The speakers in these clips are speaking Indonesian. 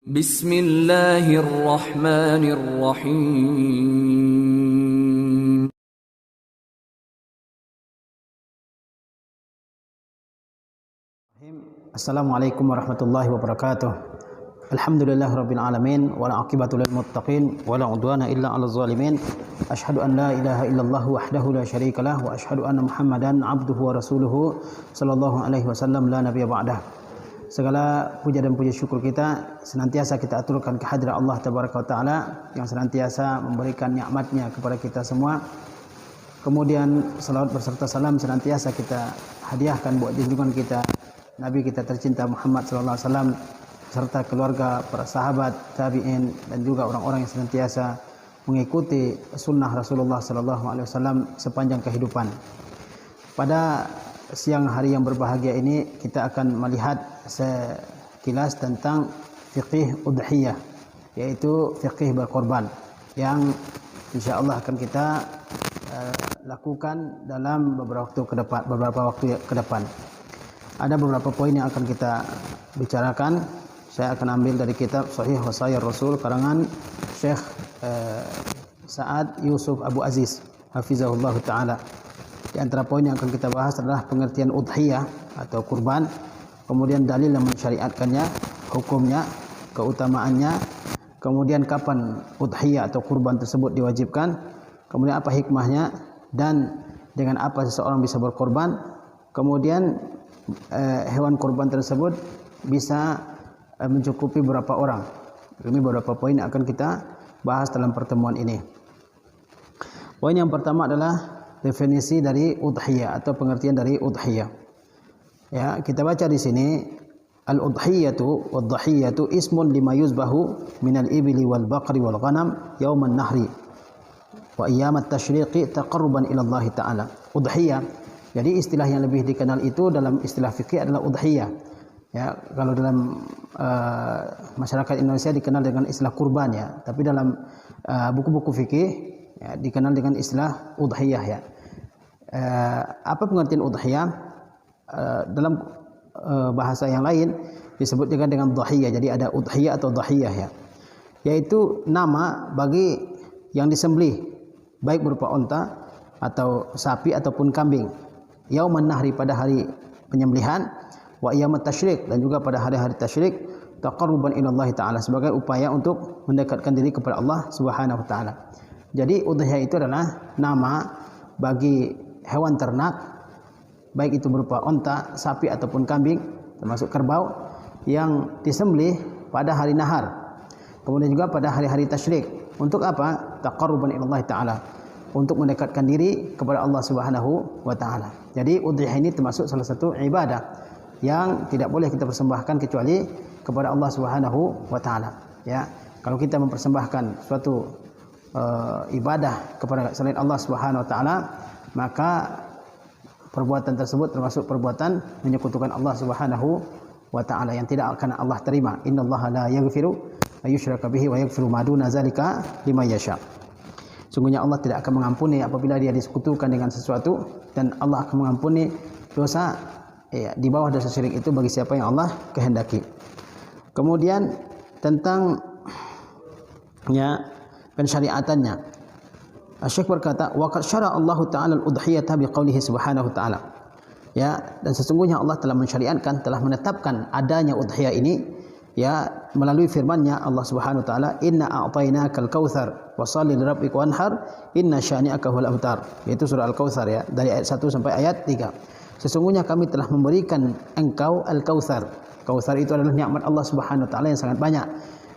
Bismillahirrahmanirrahim. Assalamualaikum warahmatullahi wabarakatuh. Alhamdulillahirabbil alamin wal aqibatu lil muttaqin wala udwana illa 'alal zalimin. Asyhadu an la ilaha illallah wahdahu la syarikalah wa asyhadu anna Muhammadan 'abduhu wa rasuluhu sallallahu alaihi wasallam la nabiyya ba'dah. Segala puja dan puji syukur kita senantiasa kita aturkan kehadirat Allah tabaraka wa taala yang senantiasa memberikan nikmat-Nya kepada kita semua. Kemudian salawat berserta salam senantiasa kita hadiahkan buat junjungan kita Nabi kita tercinta Muhammad sallallahu alaihi wasallam serta keluarga, para sahabat, tabi'in dan juga orang-orang yang senantiasa mengikuti sunnah Rasulullah sallallahu alaihi wasallam sepanjang kehidupan. Pada siang hari yang berbahagia ini kita akan melihat sekilas tentang fiqih udhiyah, yaitu fiqih berkorban yang insyaallah akan kita lakukan dalam beberapa waktu ke depan. Ada beberapa poin yang akan kita bicarakan. Saya akan ambil dari kitab Sahih Wasaiyar Rasul karangan Syekh Sa'ad Yusuf Abu Aziz hafizahullah taala. Di antara poin yang akan kita bahas adalah pengertian udhiyah atau kurban, kemudian dalil yang mensyariatkannya, hukumnya, keutamaannya, kemudian kapan udhiyah atau kurban tersebut diwajibkan, kemudian apa hikmahnya dan dengan apa seseorang bisa berkorban, kemudian hewan kurban tersebut bisa mencukupi berapa orang. Ini beberapa poin yang akan kita bahas dalam pertemuan ini. Poin yang pertama adalah definisi dari udhiyah atau pengertian dari udhiyah. Ya, kita baca di sini al-udhiyatu wad-dhahiyatu ismun lima yuzbahu minal ibli wal baqri wal ghanam yauman nahri wa ayyamat tasyriqi taqarruban ila Allah taala. Udhiyah, jadi istilah yang lebih dikenal itu dalam istilah fikih adalah udhiyah. Ya, kalau dalam masyarakat Indonesia dikenal dengan istilah kurban ya, tapi dalam buku-buku fikih ya, dikenal dengan istilah udhiyah ya. Apa pengertian udhiyah? Dalam bahasa yang lain disebut juga dengan dhahiyah. Jadi ada udhiyah atau dhahiyah ya, yaitu nama bagi yang disembelih baik berupa unta atau sapi ataupun kambing. Yauman nahri pada hari penyembelihan, wa yaumut tasyrik dan juga pada hari-hari tasyrik, taqarruban ila Allah taala sebagai upaya untuk mendekatkan diri kepada Allah Subhanahu wa taala. Jadi udhiyah itu adalah nama bagi hewan ternak baik itu berupa unta, sapi ataupun kambing termasuk kerbau yang disembelih pada hari nahar. Kemudian juga pada hari-hari tasyrik. Untuk apa? Taqarruban ila Allah taala, untuk mendekatkan diri kepada Allah Subhanahu wa taala. Jadi udhiyah ini termasuk salah satu ibadah yang tidak boleh kita persembahkan kecuali kepada Allah Subhanahu wa taala. Ya, kalau kita mempersembahkan suatu ibadah kepada selain Allah Subhanahu wa taala, maka perbuatan tersebut termasuk perbuatan menyekutukan Allah Subhanahu wa taala yang tidak akan Allah terima. Innallaha la yaghfiru ayyushraka bihi wa yaghfiru ma duna zalika liman yasha. Sungguhnya Allah tidak akan mengampuni apabila dia disekutukan dengan sesuatu, dan Allah akan mengampuni dosa ya, di bawah dosa syirik itu bagi siapa yang Allah kehendaki. Kemudian tentang ya pensyariatannya, Syekh berkata, wa qad syara Allah taala al-udhiyata biqaulihi subhanahu wa taala. Ya, dan sesungguhnya Allah telah mensyariatkan, telah menetapkan adanya udhiyah ini ya melalui firman-Nya Allah Subhanahu wa taala, inna a'tainakal kautsar wa shalli lirabbika wanhar inna syani'aka huwal abtar. Yaitu surah Al-Kautsar ya, dari ayat 1 sampai ayat 3. Sesungguhnya kami telah memberikan engkau Al-Kautsar. Kautsar itu adalah nikmat Allah Subhanahu wa taala yang sangat banyak.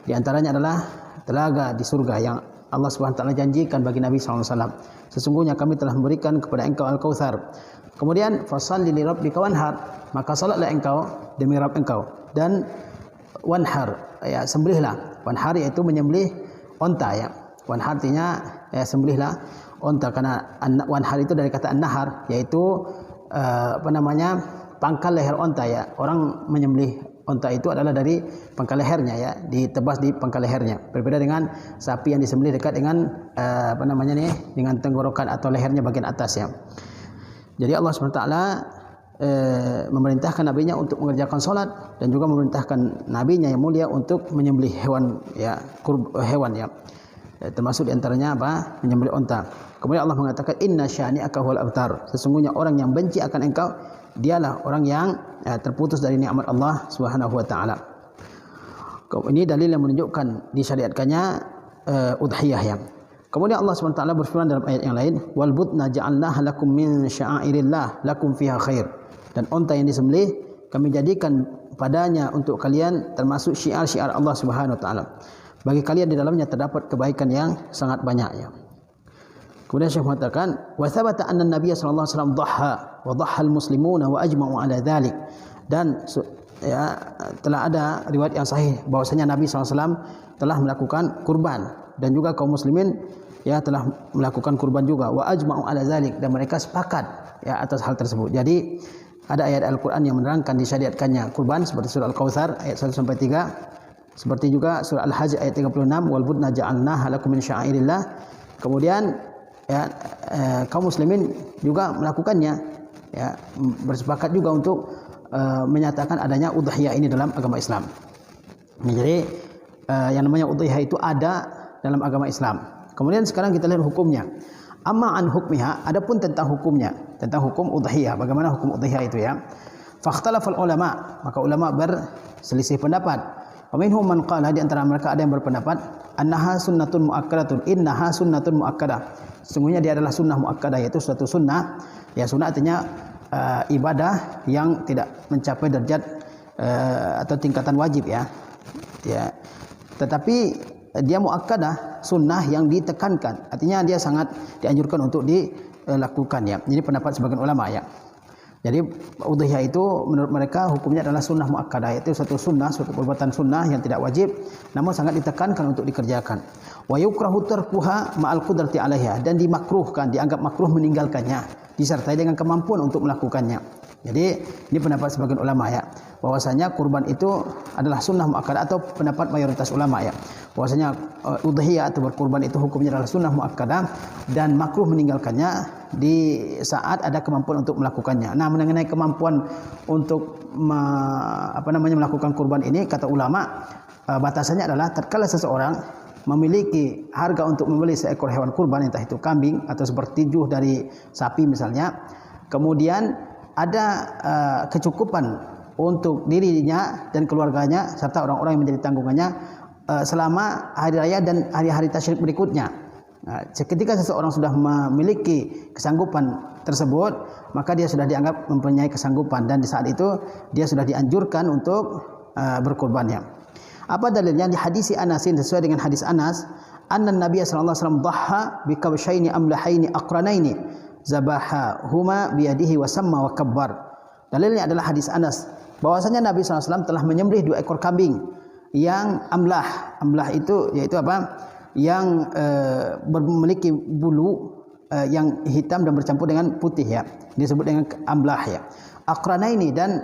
Di antaranya adalah telaga di surga yang Allah Subhanahu wa taala janjikan bagi Nabi sallallahu alaihi wasallam. Sesungguhnya kami telah memberikan kepada engkau Al-Kautsar. Kemudian fashalli lirabbika wanhar, maka salatlah engkau demi Rabb engkau, dan wanhar ya sembelihlah. Wanhar yaitu menyembelih unta ya. Wanhar artinya ya sembelihlah unta, karena wanhar itu dari kata an-nahar, yaitu pangkal leher unta ya. Orang menyembelih unta itu adalah dari pangkal lehernya ya, ditebas di pangkal lehernya. Berbeda dengan sapi yang disembelih dekat dengan dengan tenggorokan atau lehernya bagian atas ya. Jadi Allah SWT memerintahkan nabinya untuk mengerjakan salat dan juga memerintahkan nabinya yang mulia untuk menyembelih hewan ya, hewan ya. Termasuk diantaranya apa? Menyembelih unta. Kemudian Allah mengatakan inna syani'aka huwal abtar. Sesungguhnya orang yang benci akan engkau dialah orang yang terputus dari nikmat Allah Subhanahu wa taala. Ini dalil yang menunjukkan disyariatkannya udhiyah ya. Kemudian Allah SWT berfirman dalam ayat yang lain, wal budna ja'alnaha lakum min sya'airillah lakum fiha khair. Dan unta yang disembelih kami jadikan padanya untuk kalian termasuk syiar-syiar Allah Subhanahu wa taala. Bagi kalian di dalamnya terdapat kebaikan yang sangat banyak ya. Kemudian Syekh mengatakan, wa thabata anna an-nabiy sallallahu alaihi wasallam dhaha wa dhaha al-muslimuna wa ajma'u ala dhalik. Dan ya, telah ada riwayat yang sahih bahwasanya Nabi SAW telah melakukan kurban dan juga kaum muslimin ya telah melakukan kurban juga, wa ajma'u ala zalik, dan mereka sepakat ya atas hal tersebut. Jadi ada ayat Al-Qur'an yang menerangkan disyariatkannya kurban seperti surah Al-Kautsar ayat 1 sampai 3, seperti juga surah Al-Hajj ayat 36, wal budna ja'alnaha lakum min sya'airillah. Kemudian ya, kaum muslimin juga melakukannya ya, bersepakat juga untuk menyatakan adanya udhiyah ini dalam agama Islam. Jadi yang namanya udhiyah itu ada dalam agama Islam. Kemudian sekarang kita lihat hukumnya. Amma an hukmiha, adapun tentang hukumnya, tentang hukum udhiyah, bagaimana hukum udhiyah itu ya. Fakhtalafal ulama, maka ulama berselisih pendapat. Wa minhum man qala, di antara mereka ada yang berpendapat annaha sunnatun muakkadatun, innaha sunnatun muakkadah. Sesungguhnya dia adalah sunnah muakkadah, yaitu suatu sunnah. Ya, sunnah artinya ibadah yang tidak mencapai derajat atau tingkatan wajib ya. Ya. Tetapi dia muakkadah, sunnah yang ditekankan. Artinya dia sangat dianjurkan untuk dilakukan ya. Jadi pendapat sebagian ulama ya. Jadi udhiyah itu menurut mereka hukumnya adalah sunnah muakkadah, yaitu suatu sunnah, suatu perbuatan sunnah yang tidak wajib namun sangat ditekankan untuk dikerjakan. Wa yukrahu tarkuha ma'al qudrati 'alaiha, dan dimakruhkan, dianggap makruh meninggalkannya disertai dengan kemampuan untuk melakukannya. Jadi ini pendapat sebagian ulama ya, bahwasanya kurban itu adalah sunnah muakkadah, atau pendapat mayoritas ulama ya, bahwasanya udhiyah atau berkurban itu hukumnya adalah sunnah muakkadah dan makruh meninggalkannya di saat ada kemampuan untuk melakukannya. Nah, mengenai kemampuan untuk melakukan kurban ini, kata ulama batasannya adalah tatkala seseorang memiliki harga untuk membeli seekor hewan kurban, entah itu kambing atau sepertijuh dari sapi misalnya, kemudian ada kecukupan untuk dirinya dan keluarganya serta orang-orang yang menjadi tanggungannya selama hari raya dan hari-hari tasyrik berikutnya. Nah, ketika seseorang sudah memiliki kesanggupan tersebut, maka dia sudah dianggap mempunyai kesanggupan, dan di saat itu dia sudah dianjurkan untuk berkurbannya. Apa dalilnya? Di hadis Anasin, sesuai dengan hadis Anas, anna Nabi sallallahu alaihi wasallam dhaha bi kabshaini amlahaini aqranaini zabahahuma biyadihi wa samma wa kabbar. Dalilnya adalah hadis Anas, bahwasanya Nabi sallallahu alaihi wasallam telah menyembelih 2 ekor kambing yang amlah. Amlah itu yaitu apa? Yang memiliki bulu yang hitam dan bercampur dengan putih ya. Disebut dengan amlah ya. Aqranaini, dan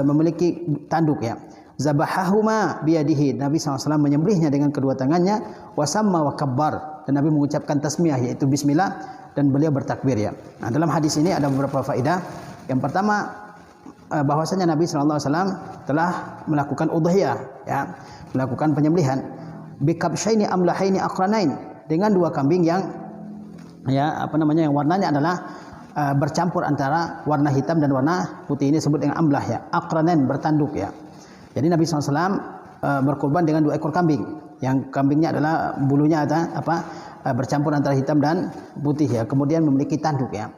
memiliki tanduk ya. Zabahahuma biyadihi, Nabi SAW menyembelihnya dengan kedua tangannya, wasamma wa kabbar, dan Nabi mengucapkan tasmiyah yaitu bismillah, dan beliau bertakbir ya. Nah, dalam hadis ini ada beberapa faedah. Yang pertama, bahwasanya Nabi SAW telah melakukan udhiyah ya, melakukan penyembelihan bikabsyaini amlahaini aqranain, dengan 2 kambing yang ya yang warnanya adalah bercampur antara warna hitam dan warna putih. Ini disebut dengan amlah ya, aqranain, bertanduk ya. Jadi Nabi SAW berkurban dengan 2 ekor kambing, yang kambingnya adalah bulunya bercampur antara hitam dan putih ya, kemudian memiliki tanduk ya.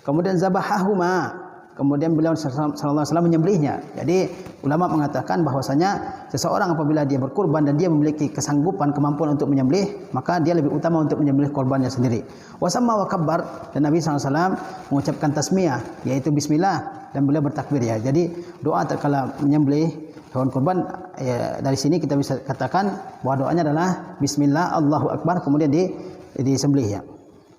Kemudian zabahahuma, kemudian beliau sallallahu alaihi wasallam menyembelihnya. Jadi ulama mengatakan bahwasanya seseorang apabila dia berkurban dan dia memiliki kesanggupan, kemampuan untuk menyembelih, maka dia lebih utama untuk menyembelih korbannya sendiri. Wasamma wa kabbar, dan Nabi SAW mengucapkan tasmiyah yaitu bismillah, dan beliau bertakbir ya. Jadi doa tatkala menyembelih hewan kurban ya, dari sini kita bisa katakan bahwa doanya adalah bismillah Allahu akbar, kemudian disembelih ya.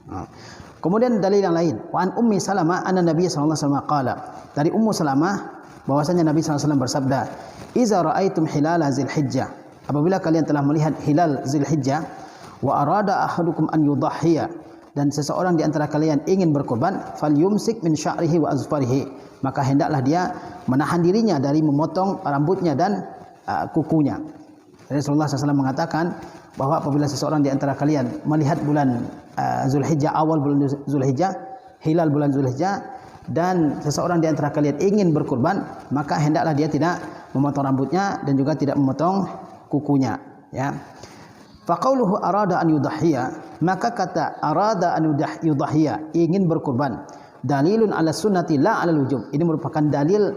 Nah, kemudian dalil yang lain, wa an ummi Salamah anna Nabi sallallahu alaihi wasallam qala, dari Ummu Salamah bahwasanya Nabi sallallahu alaihi wasallam bersabda, "Idza ra'aitum hilala Dzulhijjah," apabila kalian telah melihat hilal Dzulhijjah, "wa arada ahadukum an yudhhiya," dan seseorang di antara kalian ingin berkorban, falyumsik min sya'rihi wa azfarihi, maka hendaklah dia menahan dirinya dari memotong rambutnya dan kukunya. Rasulullah SAW mengatakan bahwa apabila seseorang di antara kalian melihat bulan Zulhijjah, awal bulan Zulhijjah, hilal bulan Zulhijjah, dan seseorang di antara kalian ingin berkurban, maka hendaklah dia tidak memotong rambutnya dan juga tidak memotong kukunya, ya. Faqauluhu arada an yudahhiya, maka kata arada an yudahhiya, ingin berkurban, dalilun ala sunnati la ala wujub. Ini merupakan dalil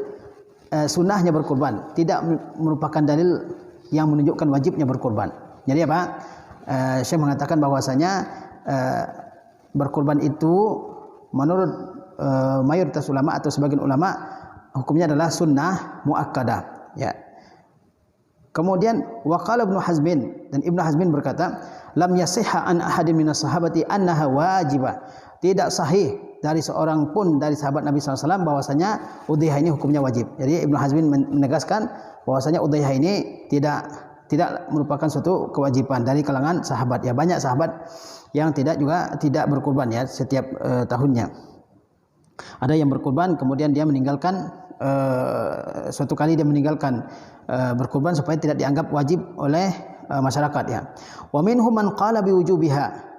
sunnahnya berkurban, tidak merupakan dalil yang menunjukkan wajibnya berkurban. Jadi apa? Syekh mengatakan bahwasanya berkurban itu menurut mayoritas ulama atau sebagian ulama hukumnya adalah sunnah muakkadah, ya. Kemudian waqala Ibnu Hazmin, dan Ibnu Hazmin berkata, lam yasihha an ahadin minas sahabati annaha wajibah. Tidak sahih dari seorang pun dari sahabat Nabi SAW bahwasanya udhiyah ini hukumnya wajib. Jadi Ibnu Hazmin menegaskan bahwasanya udhiyah ini tidak merupakan suatu kewajiban dari kalangan sahabat. Ya, banyak sahabat yang tidak berkurban, ya, setiap tahunnya. Ada yang berkurban kemudian dia meninggalkan, suatu kali dia meninggalkan berkurban supaya tidak dianggap wajib oleh masyarakat, ya. Wa minhum man qala biwujubiha.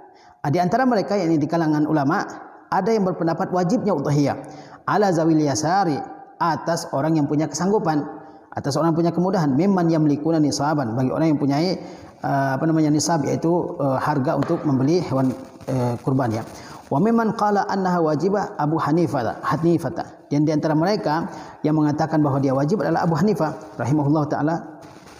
Di antara mereka yang di kalangan ulama ada yang berpendapat wajibnya udhiyah ala zawil yasari, atas orang yang punya kesanggupan, atas orang yang punya kemudahan, mimman yamlikuna nisaban, bagi orang yang punyai nisab, yaitu harga untuk membeli hewan kurban, ya. Wa mimman qala annaha wajibah Abu Hanifah. Dan di antara mereka yang mengatakan bahwa dia wajib adalah Abu Hanifah rahimahullah taala,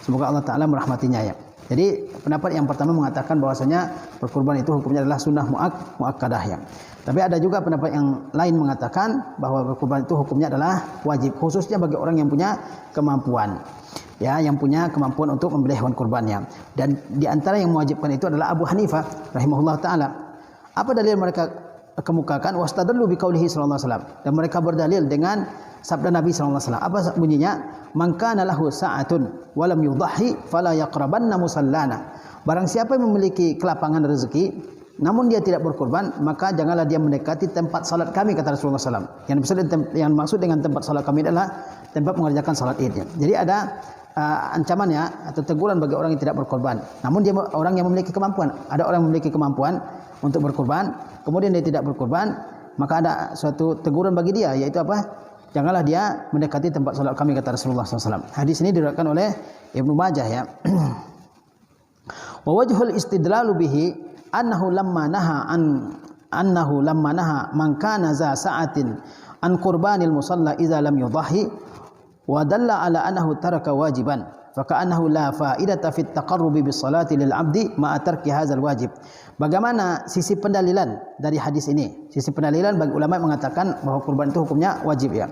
semoga Allah taala merahmatinya, ya. Jadi pendapat yang pertama mengatakan bahwasanya berkurban itu hukumnya adalah sunnah muakkadah, ya. Tapi ada juga pendapat yang lain mengatakan bahwa berkurban itu hukumnya adalah wajib, khususnya bagi orang yang punya kemampuan, ya, yang punya kemampuan untuk membeli hewan kurbannya. Dan di antara yang mewajibkan itu adalah Abu Hanifah rahimahullah taala. Apa dalil mereka kemukakan? Wastadallu biqaulihi sallallahu alaihi wasallam, dan mereka berdalil dengan sabda Nabi sallallahu alaihi wasallam. Apa bunyinya? Man kana lahu sa'atun wa lam yudhhi fala yaqrabanna musallana. Barang siapa yang memiliki kelapangan rezeki namun dia tidak berkurban, maka janganlah dia mendekati tempat salat kami, kata Rasulullah SAW. Yang maksud dengan tempat salat kami adalah tempat mengerjakan salat Id. Jadi ada ancamannya atau teguran bagi orang yang tidak berkorban. Namun dia orang yang memiliki kemampuan. Ada orang yang memiliki kemampuan untuk berkorban, kemudian dia tidak berkorban, maka ada suatu teguran bagi dia, yaitu apa? Janganlah dia mendekati tempat salat kami, kata Rasulullah SAW. Hadis ini diriwayatkan oleh Ibnu Majah, ya. Wa wajhul istidlalu bihi annahu lamma naha man kana za sa'atin an qurbanil musalla idza lam yudhhi wa dalla ala annahu taraka wajiban faka'annahu la fa'idata fit taqarrubi bis salati lil 'abdi ma tarki hadzal wajib. Bagaimana sisi pendalilan dari hadis ini? Sisi pendalilan bagi ulama yang mengatakan bahwa kurban itu hukumnya wajib, ya.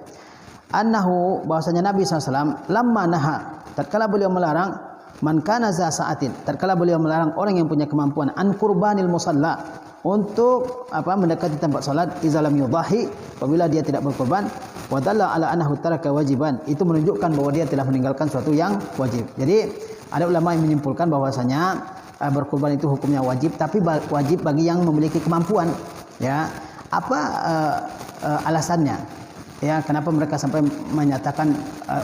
Annahu, bahwasanya Nabi SAW lamma naha, tatkala beliau melarang, man kana za sa'atin, tatkala beliau melarang orang yang punya kemampuan, an qurbanil musalla, untuk mendekati tempat salat, idza lam yudhhi, apabila dia tidak berkorban, wa dalla ala annahu taraka wajiban, itu menunjukkan bahwa dia telah meninggalkan suatu yang wajib. Jadi ada ulama yang menyimpulkan bahwasanya berkorban itu hukumnya wajib, tapi wajib bagi yang memiliki kemampuan, ya. Apa alasannya, ya, kenapa mereka sampai menyatakan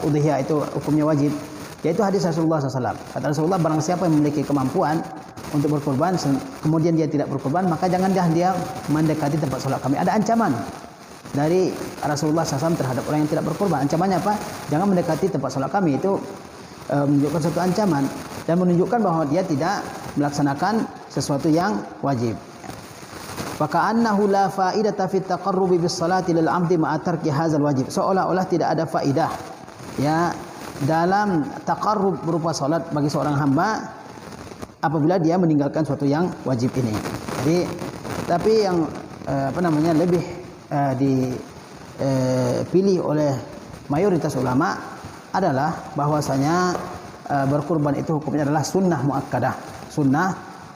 udhiyah itu hukumnya wajib? Yaitu hadis Rasulullah SAW. Kata Rasulullah, barang siapa yang memiliki kemampuan untuk berkorban, kemudian dia tidak berkorban, maka janganlah dia mendekati tempat salat kami. Ada ancaman dari Rasulullah SAW terhadap orang yang tidak berkorban. Ancamannya apa? Jangan mendekati tempat salat kami. Itu menunjukkan suatu ancaman dan menunjukkan bahwa dia tidak melaksanakan sesuatu yang wajib. Faka'annahu la fa'idata fit taqarrubi bis salati lil 'abdi ma'a tarki hadzal wajib. Seolah-olah tidak ada faidah, ya, dalam taqarrub berupa salat bagi seorang hamba apabila dia meninggalkan suatu yang wajib ini. Jadi, tapi yang lebih dipilih oleh mayoritas ulama adalah bahwasanya berkurban itu hukumnya adalah sunnah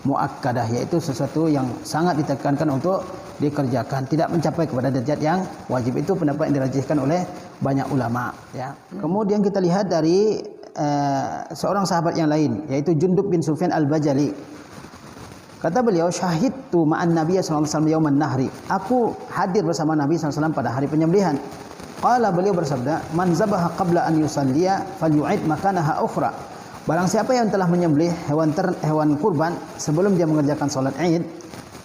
muakkadah, yaitu sesuatu yang sangat ditekankan untuk dikerjakan, tidak mencapai kepada derajat yang wajib. Itu pendapat yang dirajihkan oleh banyak ulama, ya. Kemudian kita lihat dari seorang sahabat yang lain, yaitu Jundub bin Sufyan al-Bajali. Kata beliau, syahidtu ma'an Nabi sallallahu alaihi wasallam yauman nahri. Aku hadir bersama Nabi sallallahu alaihi wasallam pada hari penyembelihan. Qala, beliau bersabda, man zabaha qabla an yusalliya falyu'id makanaha ukhra. Barang siapa yang telah menyembelih hewan kurban sebelum dia mengerjakan salat Id,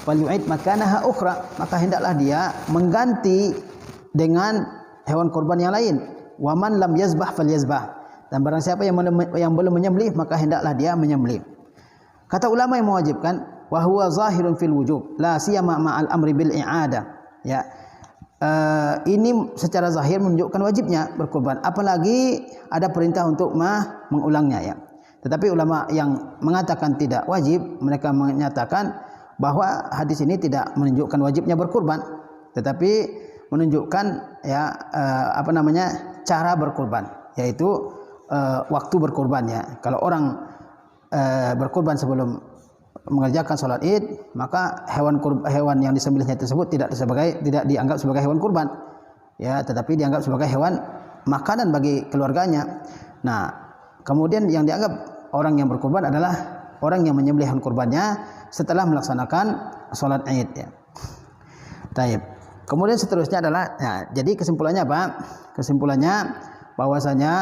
falyu'id makanaha ukhra, maka hendaklah dia mengganti dengan hewan kurban yang lain. Wa man lam yazbah falyazbah. Dan barang siapa yang belum menyembelih, maka hendaklah dia menyembelih. Kata ulama yang mewajibkan, wa huwa zahirun fil wujub la siyama ma'al amri bil i'adah. Ya. Ini secara zahir menunjukkan wajibnya berkurban, apalagi ada perintah untuk mengulangnya ya. Tetapi ulama yang mengatakan tidak wajib, mereka menyatakan bahwa hadis ini tidak menunjukkan wajibnya berkurban, tetapi menunjukkan ya cara berkurban, yaitu waktu berkurbannya. Kalau orang berkurban sebelum mengerjakan salat Id, maka hewan yang disembelihnya tersebut tidak dianggap sebagai hewan kurban, ya, tetapi dianggap sebagai hewan makanan bagi keluarganya. Nah, kemudian yang dianggap orang yang berkurban adalah orang yang menyembelih hewan kurbannya setelah melaksanakan salat Id. Ya. Taib. Kemudian seterusnya adalah, jadi kesimpulannya apa? Kesimpulannya bahwasanya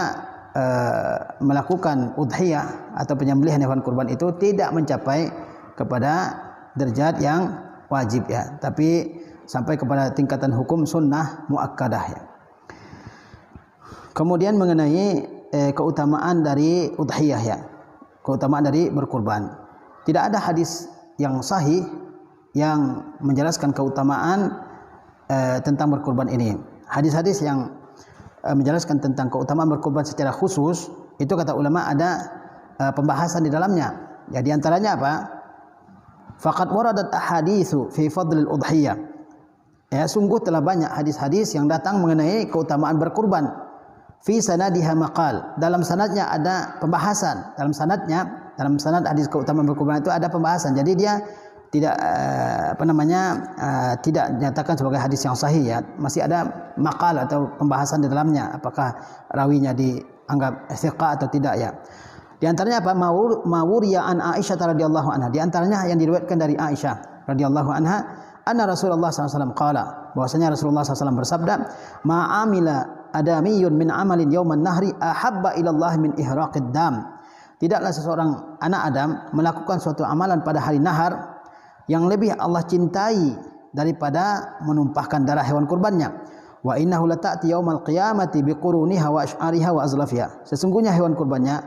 melakukan udhiyah atau penyembelihan hewan kurban itu tidak mencapai kepada derajat yang wajib ya, tapi sampai kepada tingkatan hukum sunnah muakkadah ya. Kemudian mengenai keutamaan dari udhiyah ya, keutamaan dari berkurban, tidak ada hadis yang sahih yang menjelaskan keutamaan tentang berkurban ini. Hadis-hadis yang menjelaskan tentang keutamaan berkurban secara khusus, itu kata ulama ada pembahasan di dalamnya. Ya, di antaranya apa? Faqad waradat ahaditsu fi fadlil udhiyah. Ya, sungguh telah banyak hadis-hadis yang datang mengenai keutamaan berkurban. Fi sanadiha maqal. Dalam sanadnya ada pembahasan. Dalam sanad hadis keutamaan berkurban itu ada pembahasan. Jadi dia tidak tidak dinyatakan sebagai hadis yang sahih ya. Masih ada maqal atau pembahasan di dalamnya, apakah rawinya dianggap thiqah atau tidak ya. Di antaranya apa? Mawuriya an Aisyah radhiyallahu anha. Di antaranya yang diriwayatkan dari Aisyah radhiyallahu anha, anna Rasulullah SAW qala, bahwasanya Rasulullah SAW bersabda, ma'amila adamiyun min amalin yauman nahri ahabba ila Allah min ihraqid dam. Tidaklah seseorang anak Adam melakukan suatu amalan pada hari nahar yang lebih Allah cintai daripada menumpahkan darah hewan kurbannya. Wa innahu lata'ti yaumal qiyamati biquruniha wa ash'ariha wa azlafiha. Sesungguhnya hewan kurbannya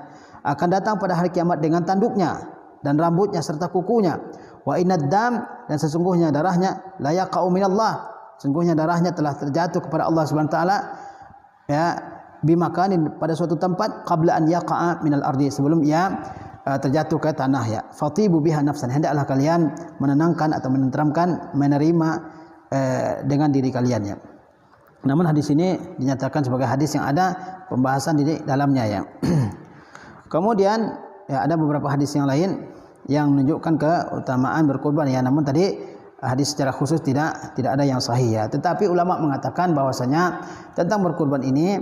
akan datang pada hari kiamat dengan tanduknya dan rambutnya serta kukunya. Wa innad dam, dan sesungguhnya darahnya la yaqa'u minallah. Sesungguhnya darahnya telah terjatuh kepada Allah Subhanahu wa taala ya, bimakanin, pada suatu tempat, qabla an yaqa'a minal ardi, sebelum ia terjatuh ke tanah ya. Fatibu biha nafsan, hendaklah kalian menenangkan atau menenteramkan, menerima dengan diri kalian ya. Namun hadis ini dinyatakan sebagai hadis yang ada pembahasan di dalamnya ya. Kemudian ya, ada beberapa hadis yang lain yang menunjukkan keutamaan berkurban ya. Namun tadi hadis secara khusus tidak ada yang sahih ya. Tetapi ulama mengatakan bahwasanya tentang berkurban ini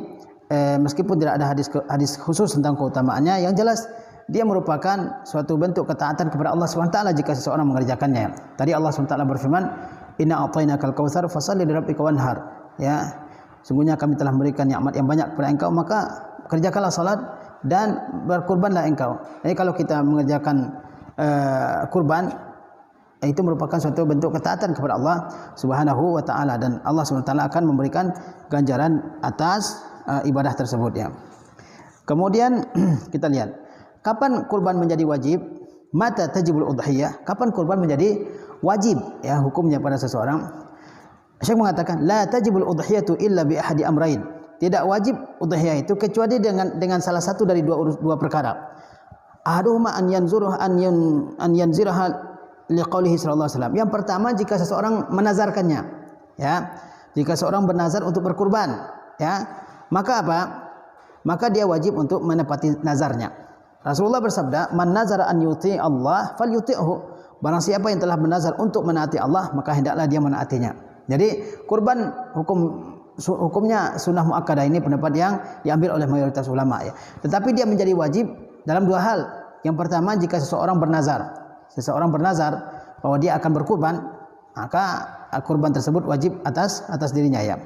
meskipun tidak ada hadis khusus tentang keutamaannya, yang jelas dia merupakan suatu bentuk ketaatan kepada Allah SWT jika seseorang mengerjakannya. Tadi Allah SWT berfirman, inna a'tainakal kautsar fasalli lirabbika wanhar. Ya, sungguhnya kami telah memberikan nikmat yang banyak kepada engkau, maka kerjakanlah salat dan berkurbanlah engkau. Jadi kalau kita mengerjakan kurban, itu merupakan suatu bentuk ketaatan kepada Allah Subhanahu wa taala, dan Allah Subhanahu wa taala akan memberikan ganjaran atas ibadah tersebut ya. Kemudian kita lihat, kapan kurban menjadi wajib? Mata tajibul udhiyah, kapan kurban menjadi wajib ya hukumnya pada seseorang? Syekh mengatakan la tajibul udhiyatu illa bi ahadi amrain. Tidak wajib udhiyah itu kecuali dengan salah satu dari dua perkara. Ahaduhuma an yanziraha liqaulihi sallallahu alaihi wasallam. Yang pertama, jika seseorang menazarkannya ya. Jika seorang bernazar untuk berkurban ya, maka apa? Maka dia wajib untuk menepati nazarnya. Rasulullah bersabda, "Man nazara an yuti Allah falyuti'hu." Barang siapa yang telah bernazar untuk menaati Allah, maka hendaklah dia menaatinya. Jadi kurban hukumnya sunnah muakkadah, ini pendapat yang diambil oleh mayoritas ulama ya. Tetapi dia menjadi wajib dalam dua hal. Yang pertama, jika seseorang bernazar. Seseorang bernazar bahwa dia akan berkurban, maka kurban tersebut wajib atas dirinya ya.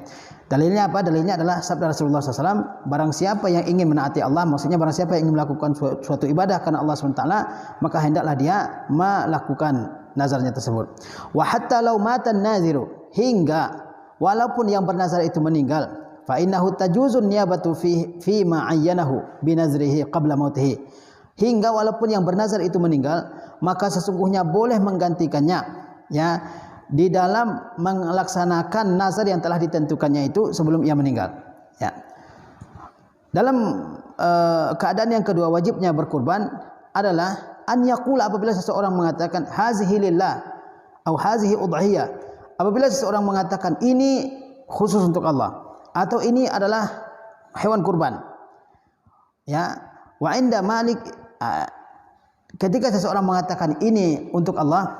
Dalilnya apa? Dalilnya adalah sabda Rasulullah SAW, barang siapa yang ingin menaati Allah, maksudnya barang siapa yang ingin melakukan suatu ibadah karena Allah SWT, maka hendaklah dia melakukan nazarnya tersebut. Wa hatta law matan naziru, hingga walaupun yang bernazar itu meninggal, fa innahu tajuzun niyabatu fi ma ayyanahu binazrihi qabla mautihi. Hingga walaupun yang bernazar itu meninggal, maka sesungguhnya boleh menggantikannya ya di dalam melaksanakan nazar yang telah ditentukannya itu sebelum ia meninggal ya. Dalam keadaan yang kedua wajibnya berkurban adalah an yaqula, apabila seseorang mengatakan hazihi lillah atau hazihi udhiyah, apabila seseorang mengatakan ini khusus untuk Allah atau ini adalah hewan kurban ya. Wa inda Malik, ketika seseorang mengatakan ini untuk Allah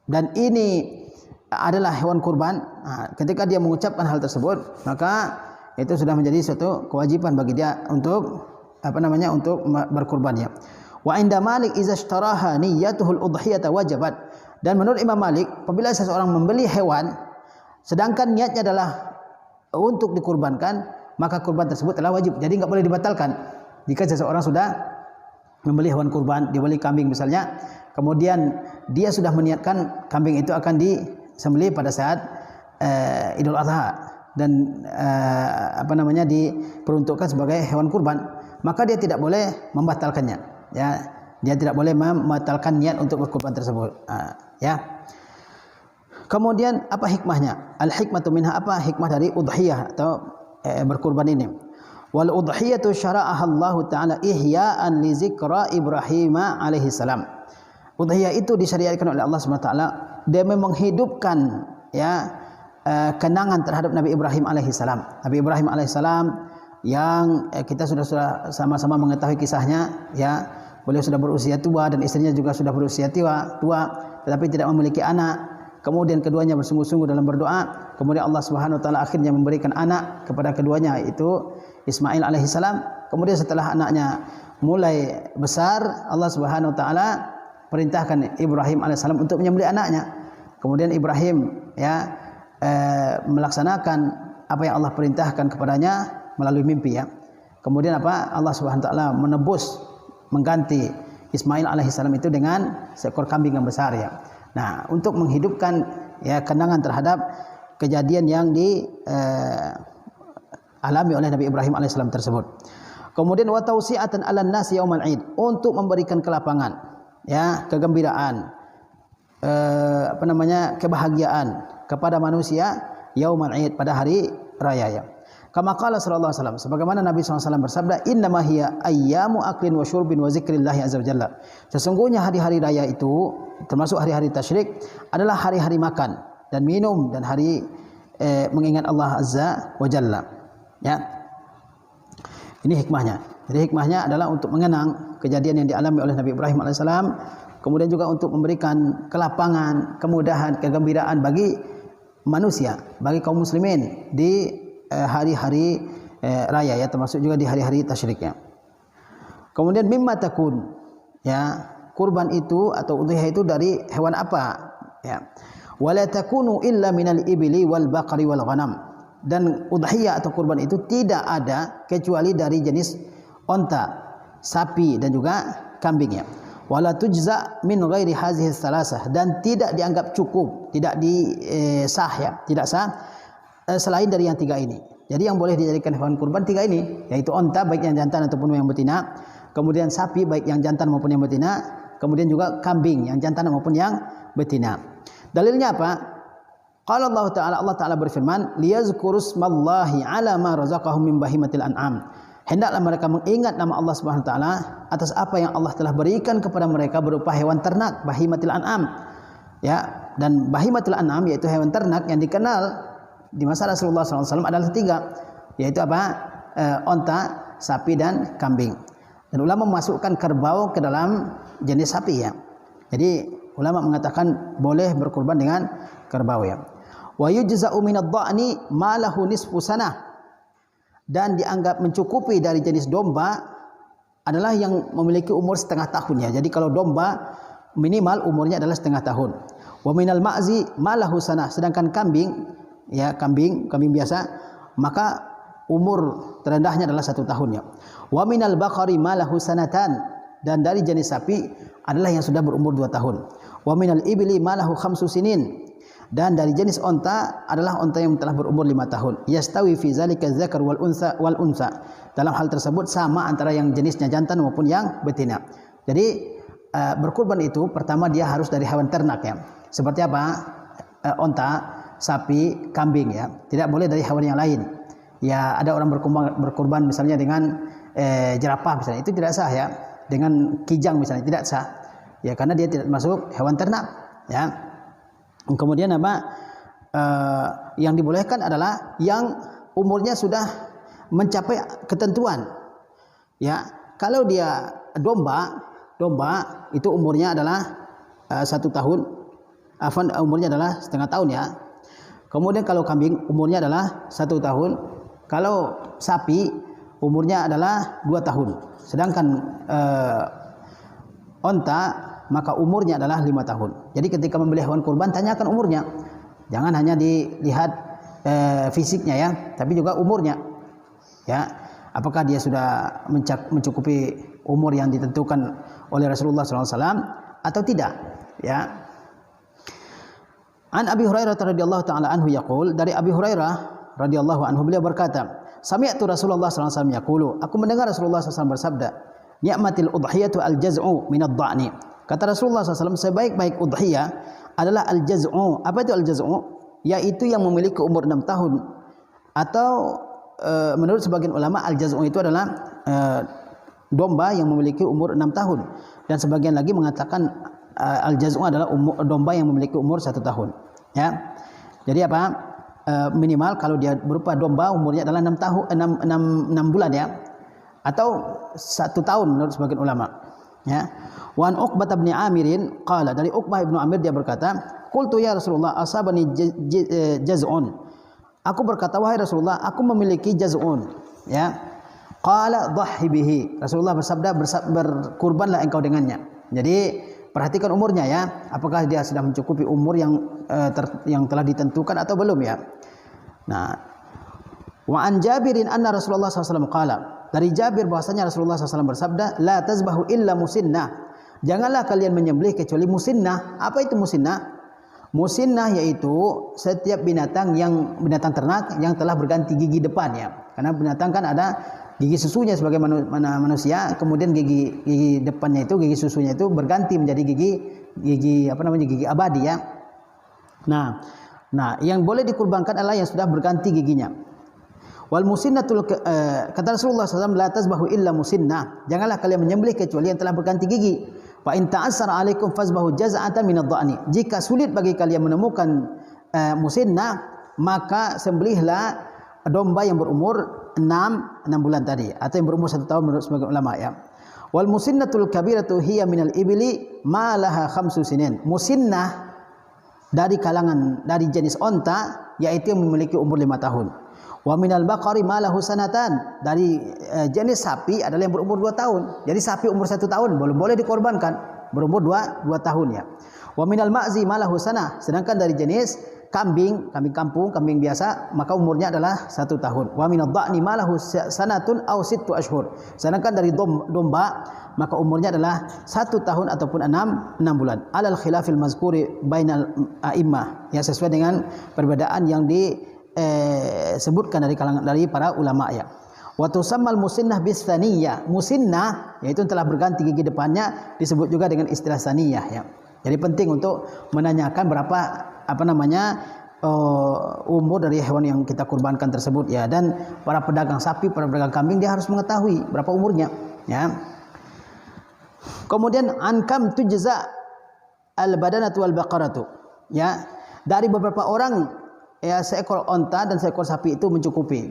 dan ini adalah hewan kurban, ketika dia mengucapkan hal tersebut, maka itu sudah menjadi suatu kewajiban bagi dia untuk untuk berkurban ya. Wa inda Malik idza ishtaraha niyyatuhul udhiyata wajabat, dan menurut Imam Malik apabila seseorang membeli hewan sedangkan niatnya adalah untuk dikurbankan, maka kurban tersebut telah wajib, jadi enggak boleh dibatalkan. Jika seseorang sudah membeli hewan kurban, dibeli kambing misalnya, kemudian dia sudah meniatkan kambing itu akan disembelih pada saat Idul Adha dan diperuntukkan sebagai hewan kurban, maka dia tidak boleh membatalkannya ya. Dia tidak boleh membatalkan niat untuk berkurban tersebut ya. Kemudian apa hikmahnya? Al hikmatu minha, apa hikmah dari udhiyah atau berkurban ini? Wal udhiyatu syara'aha Allah Ta'ala ihya'an li zikra Ibrahim alaihi salam. Udhiyah itu disyariatkan oleh Allah SWT demi menghidupkan ya kenangan terhadap Nabi Ibrahim alaihi salam. Nabi Ibrahim alaihi salam yang kita sudah sama-sama mengetahui kisahnya ya. Beliau sudah berusia tua dan istrinya juga sudah berusia tua, tetapi tidak memiliki anak. Kemudian keduanya bersungguh-sungguh dalam berdoa. Kemudian Allah Subhanahu wa taala akhirnya memberikan anak kepada keduanya, yaitu Ismail alaihissalam. Kemudian setelah anaknya mulai besar, Allah Subhanahu wa taala perintahkan Ibrahim alaihissalam untuk menyembelih anaknya. Kemudian Ibrahim ya melaksanakan apa yang Allah perintahkan kepadanya melalui mimpi ya. Kemudian Allah Subhanahu wa taala mengganti Ismail alaihissalam itu dengan seekor kambing yang besar ya. Nah, untuk menghidupkan ya kenangan terhadap kejadian yang dialami oleh Nabi Ibrahim alaihissalam tersebut. Kemudian wa tausi'atan 'alan nas yaumal 'id, untuk memberikan kelapangan ya, kegembiraan kebahagiaan kepada manusia yaumal 'id, pada hari raya ya. Kama qala sallallahu alaihi wasallam, sebagaimana Nabi SAW bersabda, innama hiya ayyamu aklin wa syurbin wa zikrillah azza wa jalla. Sesungguhnya hari-hari raya itu termasuk hari-hari tasyrik adalah hari-hari makan dan minum dan hari mengingat Allah azza wa jalla ya. Ini hikmahnya. Jadi hikmahnya adalah untuk mengenang kejadian yang dialami oleh Nabi Ibrahim alaihissalam, kemudian juga untuk memberikan kelapangan, kemudahan, kegembiraan bagi manusia, bagi kaum muslimin di hari-hari raya ya, termasuk juga di hari-hari tasyriknya. Kemudian mimma takun ya, kurban itu atau udhiyah itu dari hewan apa ya. Wala takunu illa minal ibli wal baqari wal ghanam, dan udhiyah atau kurban itu tidak ada kecuali dari jenis onta, sapi dan juga kambing ya. Wala tujza min ghairi hazihi salasah, dan tidak dianggap cukup, tidak disah ya, tidak sah selain dari yang tiga ini. Jadi yang boleh dijadikan hewan kurban tiga ini, yaitu onta baik yang jantan ataupun yang betina, kemudian sapi baik yang jantan maupun yang betina, kemudian juga kambing yang jantan maupun yang betina. Dalilnya apa? Qala Allah Ta'ala berfirman, liyazkurusmallahi ala ma razaqahum min bahimatil an'am. Hendaklah mereka mengingat nama Allah Subhanahu wa taala atas apa yang Allah telah berikan kepada mereka berupa hewan ternak, bahimatil an'am. Ya, dan bahimatul an'am yaitu hewan ternak yang dikenal di masa Rasulullah SAW adalah tiga, yaitu onta, sapi dan kambing. Dan ulama memasukkan kerbau ke dalam jenis sapi ya. Jadi ulama mengatakan boleh berkurban dengan kerbau ya. Wa yujza'u minadh dha'ni ma lahu nisfu sanah, dan dianggap mencukupi dari jenis domba adalah yang memiliki umur setengah tahun ya. Jadi kalau domba minimal umurnya adalah setengah tahun. Wa minal ma'zi ma lahu sanah, sedangkan kambing ya, kambing biasa maka umur terendahnya adalah 1 tahun ya. Wa minal baqari ma lahu sanatan, dan dari jenis sapi adalah yang sudah berumur 2 tahun. Wa minal ibli ma lahu 5 sinin, dan dari jenis onta adalah onta yang telah berumur 5 tahun. Yastawi fi zalika dzakar wal unsa. Dalam hal tersebut sama antara yang jenisnya jantan maupun yang betina. Jadi berkurban itu pertama dia harus dari hewan ternak ya. Seperti apa? Onta, sapi, kambing ya. Tidak boleh dari hewan yang lain. Ya, ada orang berkurban misalnya dengan jerapah misalnya, itu tidak sah ya. Dengan kijang misalnya tidak sah. Ya, karena dia tidak masuk hewan ternak ya. Kemudian yang dibolehkan adalah yang umurnya sudah mencapai ketentuan. Ya, kalau dia domba itu umurnya adalah 1 tahun. Umurnya adalah setengah tahun ya. Kemudian kalau kambing umurnya adalah 1 tahun. Kalau sapi umurnya adalah 2 tahun. Sedangkan onta maka umurnya adalah 5 tahun. Jadi ketika membeli hewan kurban, tanyakan umurnya. Jangan hanya dilihat fisiknya ya, tapi juga umurnya. Ya, apakah dia sudah mencukupi umur yang ditentukan oleh Rasulullah SAW atau tidak? Ya. An Abi Hurairah radhiyallahu taala anhu yaqul, dari Abi Hurairah radhiyallahu anhu beliau berkata, sami'tu Rasulullah SAW yaqulu, aku mendengar Rasulullah SAW bersabda, ni'matil udhiyatu al-jaz'u minad dha'ni. Kata Rasulullah SAW, sebaik-baik udhiyah adalah al-jaz'u. Apa itu al-jaz'u? Yaitu yang memiliki umur 6 tahun. Atau menurut sebagian ulama, al-jaz'u itu adalah domba yang memiliki umur 6 tahun. Dan sebagian lagi mengatakan al-jaz'u adalah domba yang memiliki umur 1 tahun. Ya. Jadi apa? Minimal kalau dia berupa domba umurnya adalah 6 bulan ya. Atau 1 tahun menurut sebagian ulama. Ya. Wa an Uqbah bin Amirin qala, dari Uqbah bin Amir dia berkata, qultu ya Rasulullah asabani jaz'un. Aku berkata, wahai Rasulullah, aku memiliki jaz'un. Ya. Qala dhahhi bihi. Rasulullah bersabda, berkurbanlah engkau dengannya. Jadi perhatikan umurnya ya, apakah dia sudah mencukupi umur yang telah ditentukan atau belum ya. Nah, wa an Jabirin anna Rasulullah SAW qala, dari Jabir bahwasanya Rasulullah SAW bersabda, la tazbahu illa musinnah. Janganlah kalian menyembelih kecuali musinnah. Apa itu musinnah? Musinnah yaitu setiap binatang ternak yang telah berganti gigi depannya. Karena binatang kan ada gigi susunya sebagai manusia, kemudian gigi depannya itu, gigi susunya itu berganti menjadi gigi abadi ya. Nah, yang boleh dikurbankan adalah yang sudah berganti giginya. Wal musinnatul kata Rasulullah SAW, la tazbahu illa musinnah. Janganlah kalian menyembelih kecuali yang telah berganti gigi. Fa in ta'assara 'alaikum fazbahu jaz'atan minadh dha'ni. Jika sulit bagi kalian menemukan musinnah, maka sembelihlah domba yang berumur 6 bulan tadi, atau yang berumur 1 tahun menurut sebagian ulama ya. Wal musinnatul kabiratu hiya minal ibli ma laha 5 sinin. Musinnah dari jenis onta yaitu yang memiliki umur 5 tahun. Wa minal baqari ma lahu sanatan. Dari jenis sapi adalah yang berumur 2 tahun. Jadi sapi umur 1 tahun boleh dikorbankan, berumur 2 tahun ya. Wa minal ma'zi ma lahu sanah. Sedangkan dari jenis kambing kampung, kambing biasa, maka umurnya adalah 1 tahun. Wa minadh dha'ni ma lahu sanatun aw 6 ashhur. Sedangkan dari domba maka umurnya adalah 1 tahun ataupun 6 bulan. Alal khilafil mazkuri bainal a'immah. Ya, sesuai dengan perbedaan yang disebutkan dari para ulama ya. Wa tusammal musinnah bis tsaniyah. Musinnah yaitu telah berganti gigi depannya disebut juga dengan istilah tsaniyah ya. Jadi penting untuk menanyakan berapa umur dari hewan yang kita kurbankan tersebut ya. Dan para pedagang sapi, para pedagang kambing dia harus mengetahui berapa umurnya ya. Kemudian ankam tujza al badanatu wal baqaratu ya. Dari beberapa orang ya, seekor onta dan seekor sapi itu mencukupi.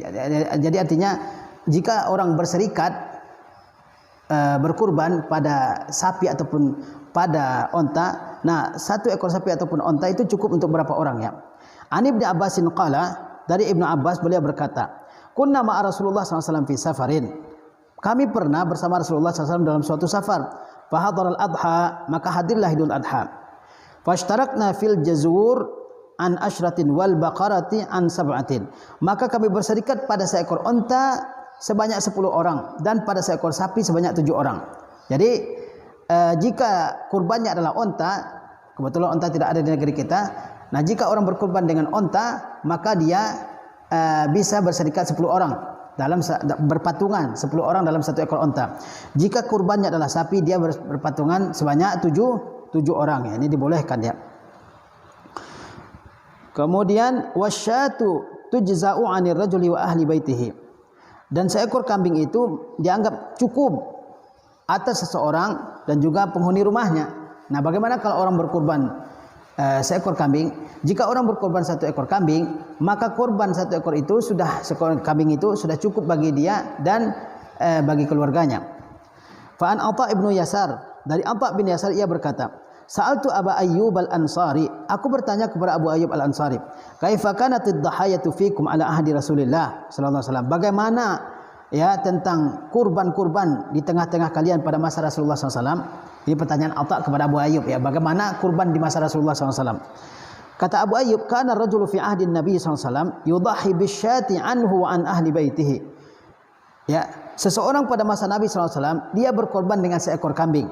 Jadi artinya jika orang berserikat berkurban pada sapi ataupun pada onta, nah 1 ekor sapi ataupun onta itu cukup untuk berapa orang ya. An Ibnu Abbasin qala, dari Ibnu Abbas beliau berkata, kunna ma'a Rasulullah SAW fi safarin. Kami pernah bersama Rasulullah SAW dalam suatu safar. Fahadar al-adha, maka hadirlah Idul Adha. Fashtarakna fil jazur an asyratin wal baqarati an sab'atin. Maka kami berserikat pada seekor unta sebanyak 10 orang dan pada seekor sapi sebanyak 7 orang. Jadi jika kurbannya adalah unta, kebetulan unta tidak ada di negeri kita. Nah, jika orang berkurban dengan unta, maka dia bisa berserikat 10 orang dalam berpatungan 10 orang dalam satu ekor unta. Jika kurbannya adalah sapi, dia berpatungan sebanyak 7 orang. Ya, ini dibolehkan ya. Kemudian wasyatu tujza'u 'anil rajuli wa ahli baitihi. Dan seekor kambing itu dianggap cukup atas seseorang dan juga penghuni rumahnya. Nah, bagaimana kalau orang berkurban seekor kambing? Jika orang berkorban satu ekor kambing, maka korban satu ekor itu seekor kambing itu sudah cukup bagi dia dan bagi keluarganya. Fa'an Atha ibnu Yasar, dari Atha bin Yasar ia berkata, Sa'altu Aba Ayyub al-Ansari, aku bertanya kepada Abu Ayyub al-Ansari, kaifa kanatid dhahayatu fikum ala ahdi Rasulillah sallallahu alaihi wasallam? Bagaimana ya tentang kurban-kurban di tengah-tengah kalian pada masa Rasulullah SAW? Ini pertanyaan Atha kepada Abu Ayyub ya, bagaimana kurban di masa Rasulullah SAW? Kata Abu Ayyub, kana rajulu fi ahdi Nabi SAW yudhahi bisyati anhu wa an ahli baitihi. Ya, seseorang pada masa Nabi SAW dia berkorban dengan seekor kambing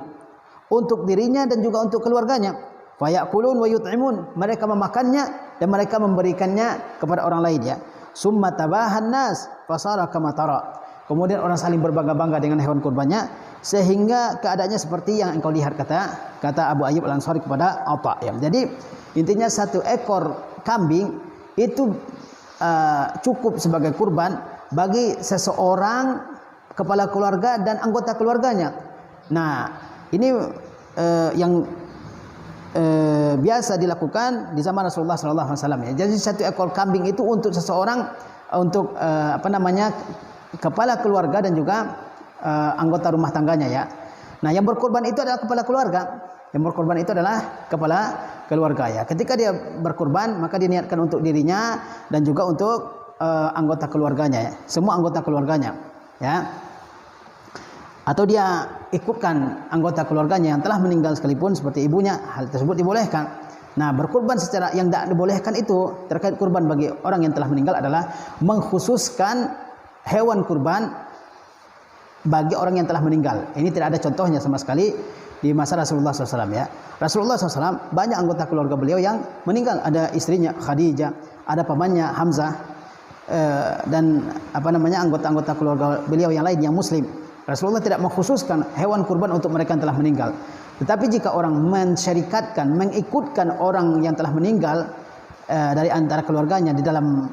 untuk dirinya dan juga untuk keluarganya. Fa ya'kulun wa yut'imun, mereka memakannya dan mereka memberikannya kepada orang lain ya. Summa tabahan nas fasara kama tara. Kemudian orang saling berbangga-bangga dengan hewan kurbannya sehingga keadaannya seperti yang engkau lihat, kata Abu Ayyub al-Ansari kepada Atha ya. Jadi intinya satu ekor kambing itu cukup sebagai kurban bagi seseorang, kepala keluarga dan anggota keluarganya. Nah, ini yang biasa dilakukan di zaman Rasulullah sallallahu alaihi wasallam ya. Jadi satu ekor kambing itu untuk seseorang, untuk kepala keluarga dan juga anggota rumah tangganya ya. Nah, yang berkorban itu adalah kepala keluarga. Yang berkorban itu adalah kepala keluarga ya. Ketika dia berkorban, maka diniatkan untuk dirinya dan juga untuk anggota keluarganya ya. Semua anggota keluarganya ya. Atau dia ikutkan anggota keluarganya yang telah meninggal sekalipun seperti ibunya, hal tersebut dibolehkan. Nah, berkurban secara yang tidak dibolehkan itu terkait kurban bagi orang yang telah meninggal adalah mengkhususkan hewan kurban bagi orang yang telah meninggal. Ini tidak ada contohnya sama sekali di masa Rasulullah SAW ya. Rasulullah SAW banyak anggota keluarga beliau yang meninggal. Ada istrinya Khadijah, ada pamannya Hamzah, dan anggota-anggota keluarga beliau yang lain yang muslim. Rasulullah tidak mengkhususkan hewan kurban untuk mereka yang telah meninggal. Tetapi jika orang mensyarikatkan, mengikutkan orang yang telah meninggal dari antara keluarganya di dalam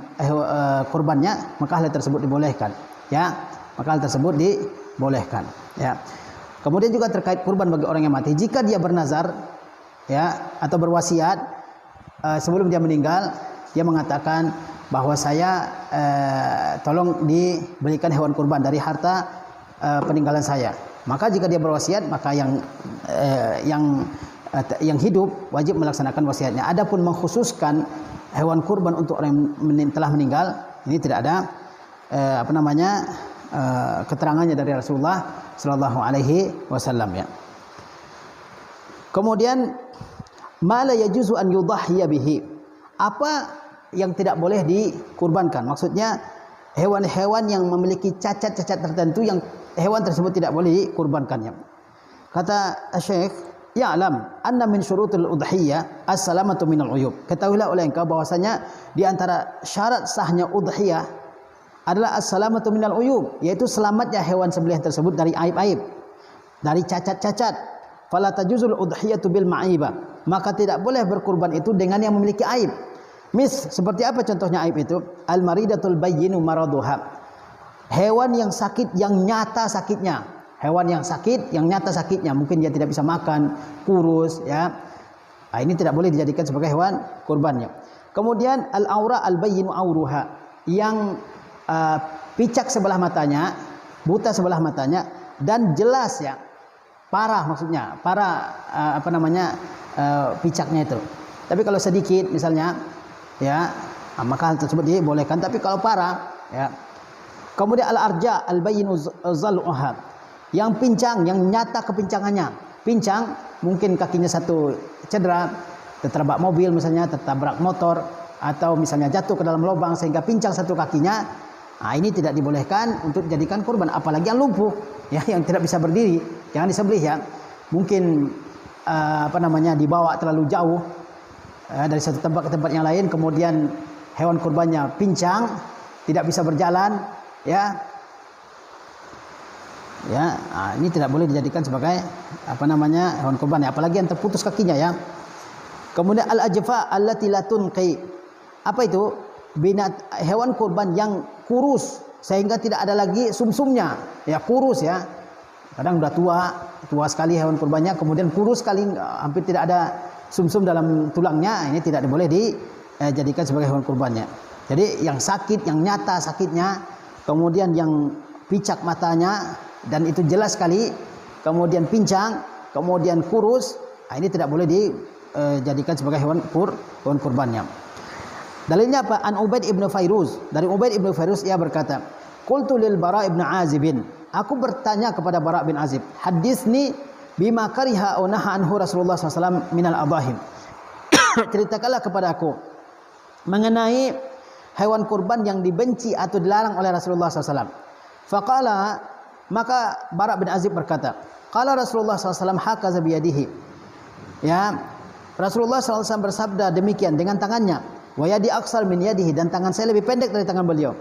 kurbannya, maka hal tersebut dibolehkan. Ya, maka hal tersebut dibolehkan. Ya. Kemudian juga terkait kurban bagi orang yang mati, jika dia bernazar, ya, atau berwasiat sebelum dia meninggal, dia mengatakan bahwa saya tolong diberikan hewan kurban dari harta peninggalan saya. Maka jika dia berwasiat, maka yang hidup wajib melaksanakan wasiatnya. Adapun mengkhususkan hewan kurban untuk orang yang telah meninggal, ini tidak ada keterangannya dari Rasulullah sallallahu alaihi wasallam ya. Kemudian ma la yajuzu an yudhhiya bihi. Apa yang tidak boleh dikurbankan? Maksudnya hewan-hewan yang memiliki cacat-cacat tertentu yang hewan tersebut tidak boleh dikurbankannya. Kata Syekh, ya'lam anna min syurutil udhiyah as-salamatu minal uyub. Ketahuilah oleh engkau bahwasanya di antara syarat sahnya udhiyah adalah as-salamatu minal uyub, yaitu selamatnya hewan sembelihan tersebut dari aib-aib, dari cacat-cacat. Fala tajuzul udhiyatu bil ma'iba. Maka tidak boleh berkurban itu dengan yang memiliki aib. Seperti apa contohnya aib itu? Al-maridatul bayyinu maraduha. Hewan yang sakit, yang nyata sakitnya. Hewan yang sakit, yang nyata sakitnya. Mungkin dia tidak bisa makan, kurus ya. Nah, ini tidak boleh dijadikan sebagai hewan kurbannya. Kemudian al-aura al-bayyinu auruha. Yang picak sebelah matanya, buta sebelah matanya, dan jelas ya, parah maksudnya, picaknya itu. Tapi kalau sedikit misalnya, ya, maka hal tersebut dibolehkan. Tapi kalau parah, ya. Kemudian al-arja al-bayyinu zal'uha, yang pincang, yang nyata kepincangannya. pincang, mungkin kakinya satu cedera, tertabrak mobil misalnya, tertabrak motor, atau misalnya jatuh ke dalam lubang sehingga pincang satu kakinya, nah ini tidak dibolehkan untuk dijadikan kurban. Apalagi yang lumpuh, ya, yang tidak bisa berdiri, jangan disembelih ya. Mungkin dibawa terlalu jauh dari satu tempat ke tempat yang lain, kemudian hewan kurbannya pincang, tidak bisa berjalan, ya. Ya, ini tidak boleh dijadikan sebagai hewan kurban ya, apalagi yang terputus kakinya ya. Kemudian al-ajfa allati la tunqi. Apa itu? Hewan kurban yang kurus sehingga tidak ada lagi sumsumnya. Ya, kurus ya. Kadang sudah tua sekali hewan kurbannya, kemudian kurus sekali, hampir tidak ada sumsum dalam tulangnya. Ini tidak boleh dijadikan sebagai hewan kurbannya. Jadi yang sakit, yang nyata sakitnya, kemudian yang picak matanya dan itu jelas sekali, kemudian pincang, kemudian kurus, ini tidak boleh dijadikan sebagai hewan kurbannya. Dalilnya apa? An Ubaid ibn Fairuz. Dari Ubaid ibn Fairuz ia berkata, qultu lil Bara ibn Azibin. Aku bertanya kepada Bara bin Azib, hadisni bima kariha au naha anhu Rasulullah SAW minal adahim. Ceritakanlah kepada aku mengenai hewan kurban yang dibenci atau dilarang oleh Rasulullah SAW. Faqala, maka Bara bin Azib berkata, qala Rasulullah SAW hakaza biyadihi. Ya, Rasulullah SAW bersabda demikian dengan tangannya. Wa yadi aksar min yadihi, dan tangan saya lebih pendek dari tangan beliau.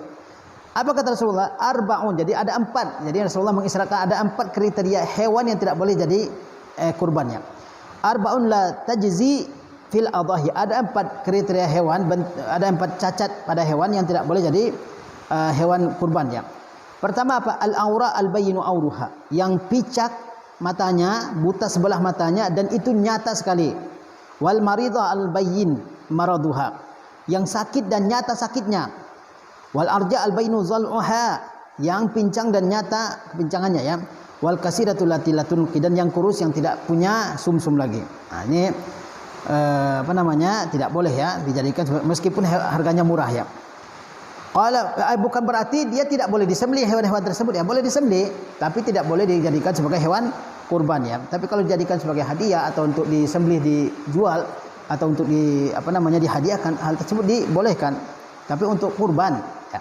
Apa kata Rasulullah? Arba'un. Jadi ada 4. Jadi Rasulullah mengisyaratkan ada 4 kriteria hewan yang tidak boleh jadi kurbannya. Arba'un la tajzi fil adahi. Ada 4 kriteria hewan, ada 4 cacat pada hewan yang tidak boleh jadi hewan kurbannya. Pertama apa? Al-aura al-bayyinu auruha. Yang picak matanya, buta sebelah matanya, dan itu nyata sekali. Wal maridha al-bayyin maraduha. Yang sakit dan nyata sakitnya. Wal arja al-bayyinu zal'uha. Yang pincang dan nyata kepincangannya ya. Wal kasiratul lati latun, dan yang kurus yang tidak punya sumsum lagi. Nah, ini tidak boleh ya dijadikan, meskipun harganya murah ya. Bukan berarti dia tidak boleh disembelih hewan-hewan tersebut ya, boleh disembelih, tapi tidak boleh dijadikan sebagai hewan kurban ya. Tapi kalau dijadikan sebagai hadiah atau untuk disembelih dijual atau untuk dihadiahkan, hal tersebut dibolehkan. Tapi untuk kurban ya.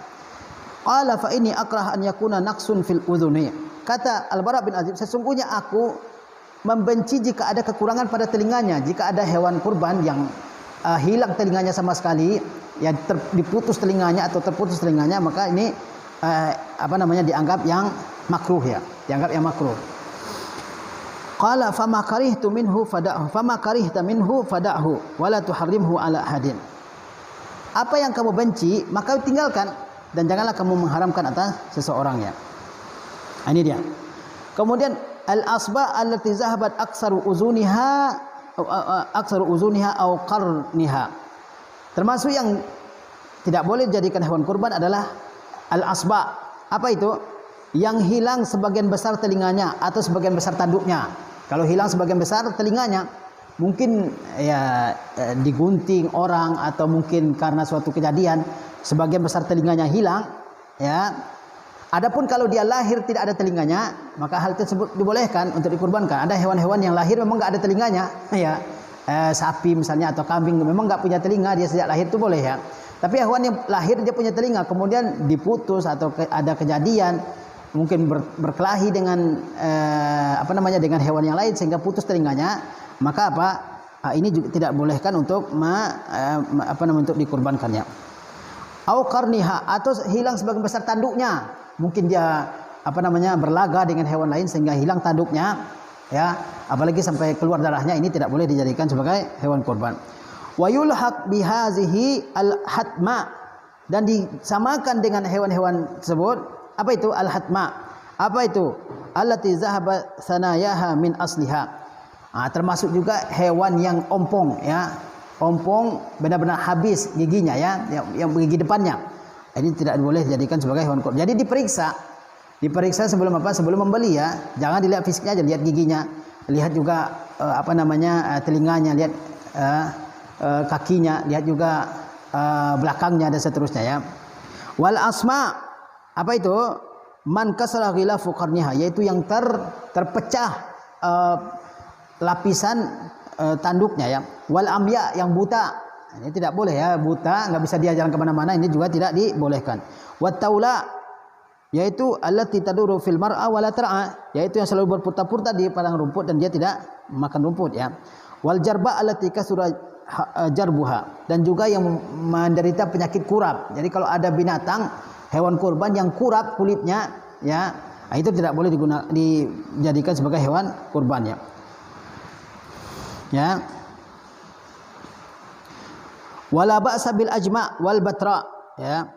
Qala fa inni akrah an yakuna naqsun fil udhuni. Kata Al-Bara bin Azib, sesungguhnya aku membenci jika ada kekurangan pada telinganya. Jika ada hewan kurban yang hilang telinganya sama sekali, ya diputus telinganya atau terputus telinganya, maka ini dianggap yang makruh ya, dianggap yang makruh. Qala fama karihtu minhu fada'hu, fama karihta minhu fada'hu wala tuharrimhu ala hadin. Apa yang kamu benci maka tinggalkan, dan janganlah kamu mengharamkan atas seseorang ya. Ini dia. Kemudian al-asba allati zahabat aktsaru uzuniha aw qarniha. Termasuk yang tidak boleh dijadikan hewan kurban adalah al-asba. Apa itu? Yang hilang sebagian besar telinganya atau sebagian besar tanduknya. Kalau hilang sebagian besar telinganya, mungkin ya digunting orang atau mungkin karena suatu kejadian sebagian besar telinganya hilang ya. Adapun kalau dia lahir tidak ada telinganya, maka hal tersebut dibolehkan untuk dikurbankan. Ada hewan-hewan yang lahir memang enggak ada telinganya ya. Sapi misalnya atau kambing memang enggak punya telinga, dia sejak lahir itu boleh ya. Tapi hewan yang lahir dia punya telinga, kemudian diputus atau ada kejadian mungkin berkelahi dengan dengan hewan yang lain sehingga putus telinganya, maka ini juga tidak bolehkan untuk untuk dikurbankannya. Au qarniha, atau hilang sebagian besar tanduknya. Mungkin dia berlaga dengan hewan lain sehingga hilang tanduknya ya, apalagi sampai keluar darahnya, ini tidak boleh dijadikan sebagai hewan kurban. Wa yulhaq bihazihi al-hatma, dan disamakan dengan hewan-hewan tersebut. Apa itu al-hatma? Apa itu? Allati zahaba sanayaha min asliha. Termasuk juga hewan yang ompong ya. Ompong benar-benar habis giginya ya, yang gigi depannya. Ini tidak boleh dijadikan sebagai hewan kurban. Jadi diperiksa sebelum sebelum membeli ya. Jangan dilihat fisiknya aja, lihat giginya, lihat juga telinganya, lihat kakinya, lihat juga belakangnya dan seterusnya ya. Wal asma, apa itu? Man kasara ghilafu qarniha, yaitu yang terpecah lapisan tanduknya ya. Wal amya, yang buta. Ini tidak boleh ya, buta nggak bisa dia jalan kemana-mana, ini juga tidak dibolehkan. Wat taula, yaitu allati taduru fil mar'a wala tar'a, yaitu yang selalu berputar-putar di padang rumput dan dia tidak makan rumput ya. Wal jarba allati kasura jarbuha, dan juga yang menderita penyakit kurap. Jadi kalau ada binatang hewan kurban yang kurap kulitnya ya, itu tidak boleh dijadikan sebagai hewan kurban ya. Ya. Wala ba'sa bil ajma' wal batra ya.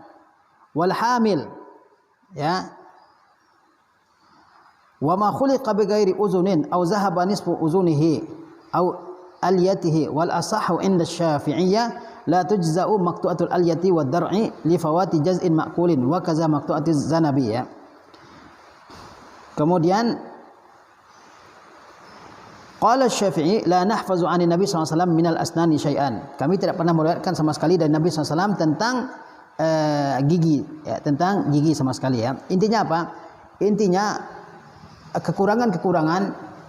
Wal hamil ya. Wa ma khuliqa bi ghairi uzunin aw zahaba nisfu uzunihi aw aliyatihi wal asahu inda Syafi'iyyah la tujza'u maqtu'atul aliyati wad dar'i li fawati jaz'in ma'kulin wa kaza maqtu'atiz zanabi ya. Kemudian qala Syafi'i la nahfazu 'ani Nabi sallallahu alaihi wasallam minal asnani syai'an. Kami tidak pernah meriwayatkan sama sekali dari Nabi sallallahu alaihi wasallam tentang gigi ya, tentang gigi sama sekali ya. Intinya apa? Intinya kekurangan-kekurangan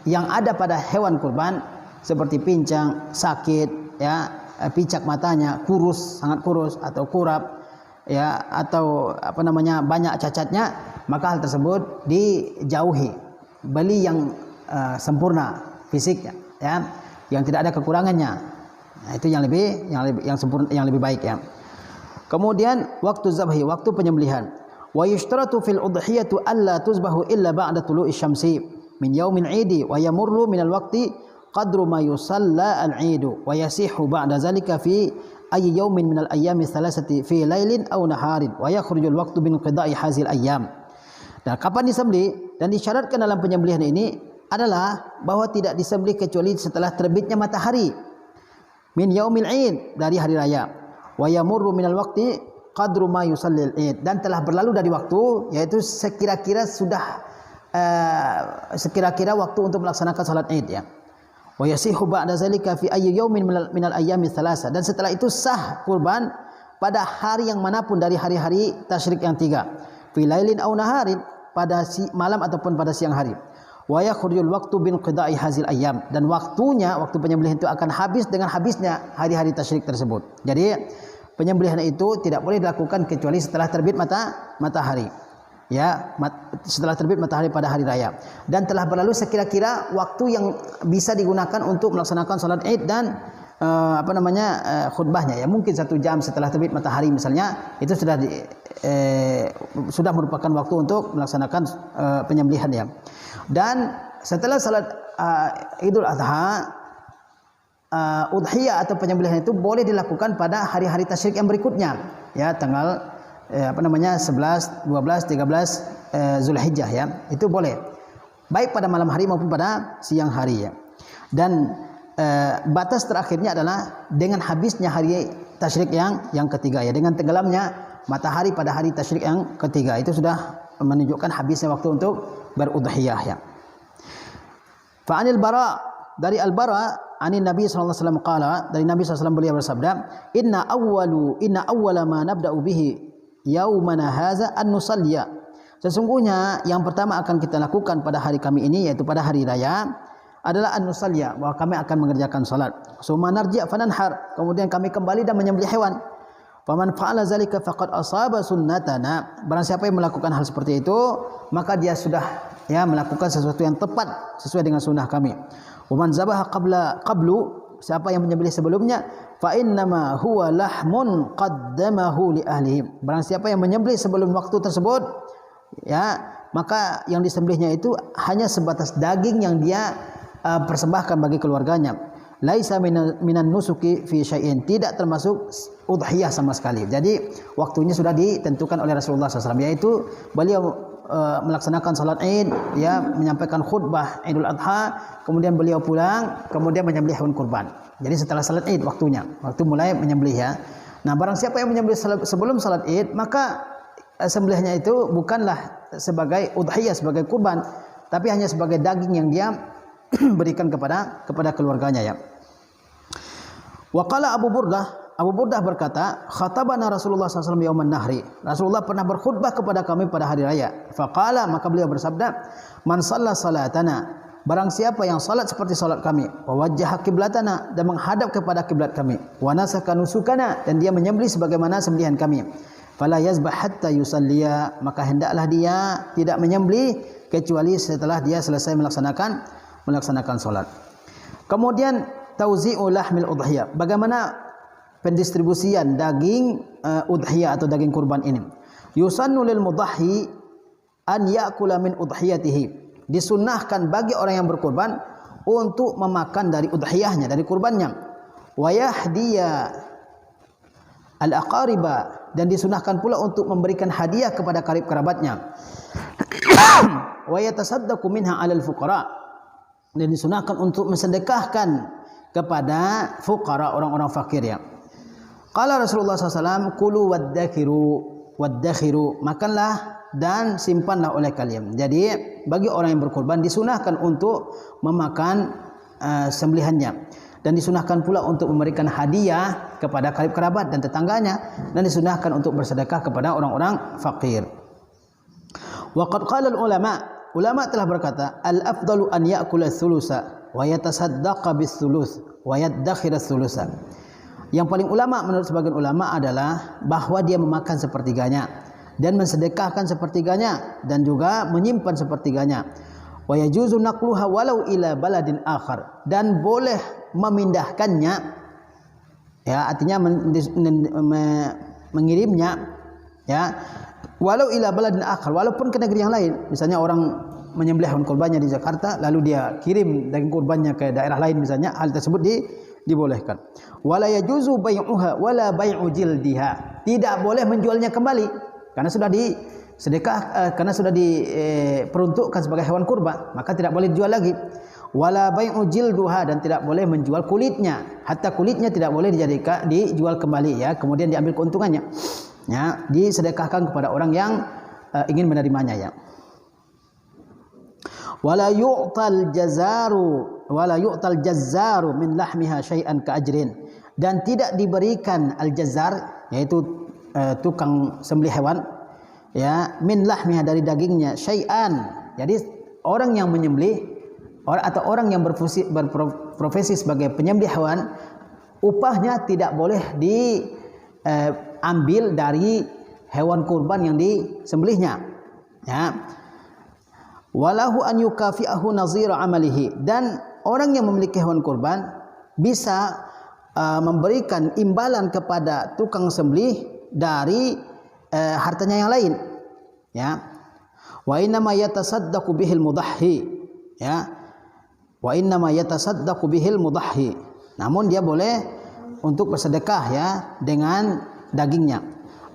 yang ada pada hewan kurban seperti pincang, sakit ya, picak matanya, kurus, sangat kurus atau kurap ya, atau apa namanya banyak cacatnya, maka hal tersebut dijauhi. Beli yang sempurna fisiknya ya, yang tidak ada kekurangannya. Nah, itu yang sempurna, yang lebih baik ya. Kemudian waktu zabhi, waktu penyembelihan. Wa yushtaratu fil udhiyatu alla tuzbahu illa ba'da tulu'i syamsi min yaumil 'idi wa yamurru min al-waqti qadru ma yusalla al-'idu wa yasihu ba'da zalika fi ayyi yaumin min al-ayyami thalathati fi lailin aw naharin wa yakhrujul waqtu bin qida'i hazil ayyam. Dan kapan disembelih? Dan disyaratkan dalam penyembelihan ini adalah bahwa tidak disembelih kecuali setelah terbitnya matahari min yaumil 'id, dari hari raya, wa yamurru minal waqti qadru ma yusallil 'id, dan telah berlalu dari waktu, yaitu sekira-kira waktu untuk melaksanakan salat Id ya. Wa yasihu ba'da zalika fi ayyi yaumin minal ayyami tsalasa, dan setelah itu sah kurban pada hari yang manapun dari hari-hari tasyrik yang 3, fi lailin aw naharin, pada malam ataupun pada siang hari. Wa yakhrujul waqtu bin qida'i hazil ayyam, dan waktunya, waktu penyembelihan itu akan habis dengan habisnya hari-hari tasyrik tersebut. Jadi penyembelihan itu tidak boleh dilakukan kecuali setelah terbit matahari. Ya, setelah terbit matahari pada hari raya, dan telah berlalu sekira-kira waktu yang bisa digunakan untuk melaksanakan salat Id dan khutbahnya ya. Mungkin 1 jam setelah terbit matahari misalnya, itu sudah merupakan waktu untuk melaksanakan penyembelihan ya. Dan setelah salat Idul Adha, udhiyah atau penyembelihan itu boleh dilakukan pada hari-hari tasyrik yang berikutnya ya, tanggal 11, 12, 13 Zulhijjah ya. Itu boleh baik pada malam hari maupun pada siang hari ya. Dan batas terakhirnya adalah dengan habisnya hari tasyrik yang ketiga ya, dengan tenggelamnya matahari pada hari tasyrik yang ketiga, itu sudah menunjukkan habisnya waktu untuk berudhiyah ya. Fa'anil Bara, dari Al-Bara anin Nabi sallallahu alaihi wasallam qala, dari Nabi sallallahu alaihi wasallam beliau bersabda, inna awwala ma nabda'u bihi yaumana hadza an nusalliya. Sesungguhnya yang pertama akan kita lakukan pada hari kami ini, yaitu pada hari raya, adalah an nusalliya, bahwa kami akan mengerjakan salat. Summa narji' fananhar, kemudian kami kembali dan menyembelih hewan. Faman fa'ala zalika faqad asaba sunnatana, barang siapa yang melakukan hal seperti itu, maka dia sudah ya melakukan sesuatu yang tepat sesuai dengan sunnah kami. Waman zabaha qablu, siapa yang menyembelih sebelumnya, fa innama huwa lahmun qaddamahu li ahlihi, barang siapa yang menyembelih sebelum waktu tersebut ya, maka yang disembelihnya itu hanya sebatas daging yang dia persembahkan bagi keluarganya. Laisa minan nusuki fi syai'in, tidak termasuk udhiyah sama sekali. Jadi waktunya sudah ditentukan oleh Rasulullah SAW, yaitu beliau melaksanakan salat Id ya, menyampaikan khutbah Idul Adha, kemudian beliau pulang, kemudian menyembelih hewan kurban. Jadi setelah salat Id waktunya, waktu mulai menyembelih ya. Nah, barang siapa yang menyembelih sebelum salat Id, maka sembelihnya itu bukanlah sebagai udhiyah, sebagai kurban, tapi hanya sebagai daging yang dia berikan kepada keluarganya ya. Wa qala Abu Burdah berkata, khatabana Rasulullah SAW yauman nahri, Rasulullah pernah berkhutbah kepada kami pada hari raya. Faqala, maka beliau bersabda, man shalla salatana, barang siapa yang salat seperti salat kami, wa wajjaha qiblatana, dan menghadap kepada kiblat kami, wa nasaka nusukana, dan dia menyembelih sebagaimana sembelihan kami, fala yazbah hatta yusalliya, maka hendaklah dia tidak menyembelih kecuali setelah dia selesai melaksanakan salat. Kemudian tauzi'u lahmil udhiyah, bagaimana pendistribusian daging udhiyah atau daging kurban ini. Yusannu lil mudahhi an ya'kula min udhiyatihi, disunnahkan bagi orang yang berkurban untuk memakan dari udhiyahnya, dari kurbannya. Wa yahdiya al-aqariba, dan disunahkan pula untuk memberikan hadiah kepada karib kerabatnya. Wa yatasaddaqu minha 'alal fuqara, dan disunahkan untuk mensedekahkan kepada fuqara, orang-orang fakir ya. Qala Rasulullah SAW, kulu waddakhiru, makanlah dan simpanlah oleh kalian. Jadi bagi orang yang berkorban disunahkan untuk memakan sembelihannya, dan disunahkan pula untuk memberikan hadiah kepada karib kerabat dan tetangganya, dan disunahkan untuk bersedekah kepada orang-orang fakir. Wa qad qala ulama telah berkata, al afdalu an ya'kula thulutsa wa yatasaddaqa bis thuluts wa yaddakhira thulutsa. Yang paling menurut sebagian ulama adalah bahwa dia memakan sepertiganya dan mensedekahkan sepertiganya, dan juga menyimpan sepertiganya. Wa yajuzu naqluha walau ila baladin akhar, dan boleh memindahkannya, ya artinya mengirimnya, ya, walau ila baladin akhar, walaupun ke negeri yang lain. Misalnya orang menyembelih hewan kurbannya di Jakarta, lalu dia kirim daging kurbannya ke daerah lain misalnya, hal tersebut dibolehkan. Wala yajuzu bai'uha wala bai'u jildiha, tidak boleh menjualnya kembali karena sudah disedekah, karena sudah diperuntukkan sebagai hewan kurban, maka tidak boleh dijual lagi. Wala bai'u jilduha, dan tidak boleh menjual kulitnya, hatta kulitnya tidak boleh dijual kembali ya, kemudian diambil keuntungannya. Ya, disedekahkan kepada orang yang ingin menerimanya ya. Wala yu'tal jazzaru min lahmiha syai'an ka ajrin, dan tidak diberikan al-jazzar, yaitu tukang sembelih hewan ya, min lahmiha, dari dagingnya, syai'an, jadi orang yang menyembelih atau orang yang berprofesi sebagai penyembelih hewan, upahnya tidak boleh diambil dari hewan kurban yang disembelihnya ya. Walahu an yukafi'ahu nazira amalihi, dan orang yang memiliki hewan kurban bisa memberikan imbalan kepada tukang sembelih dari hartanya yang lain ya. Wa inna ma yatasaddaqu bihil mudahhi ya, wa inna ma yatasaddaqu bihil mudahhi, namun dia boleh untuk bersedekah ya dengan dagingnya.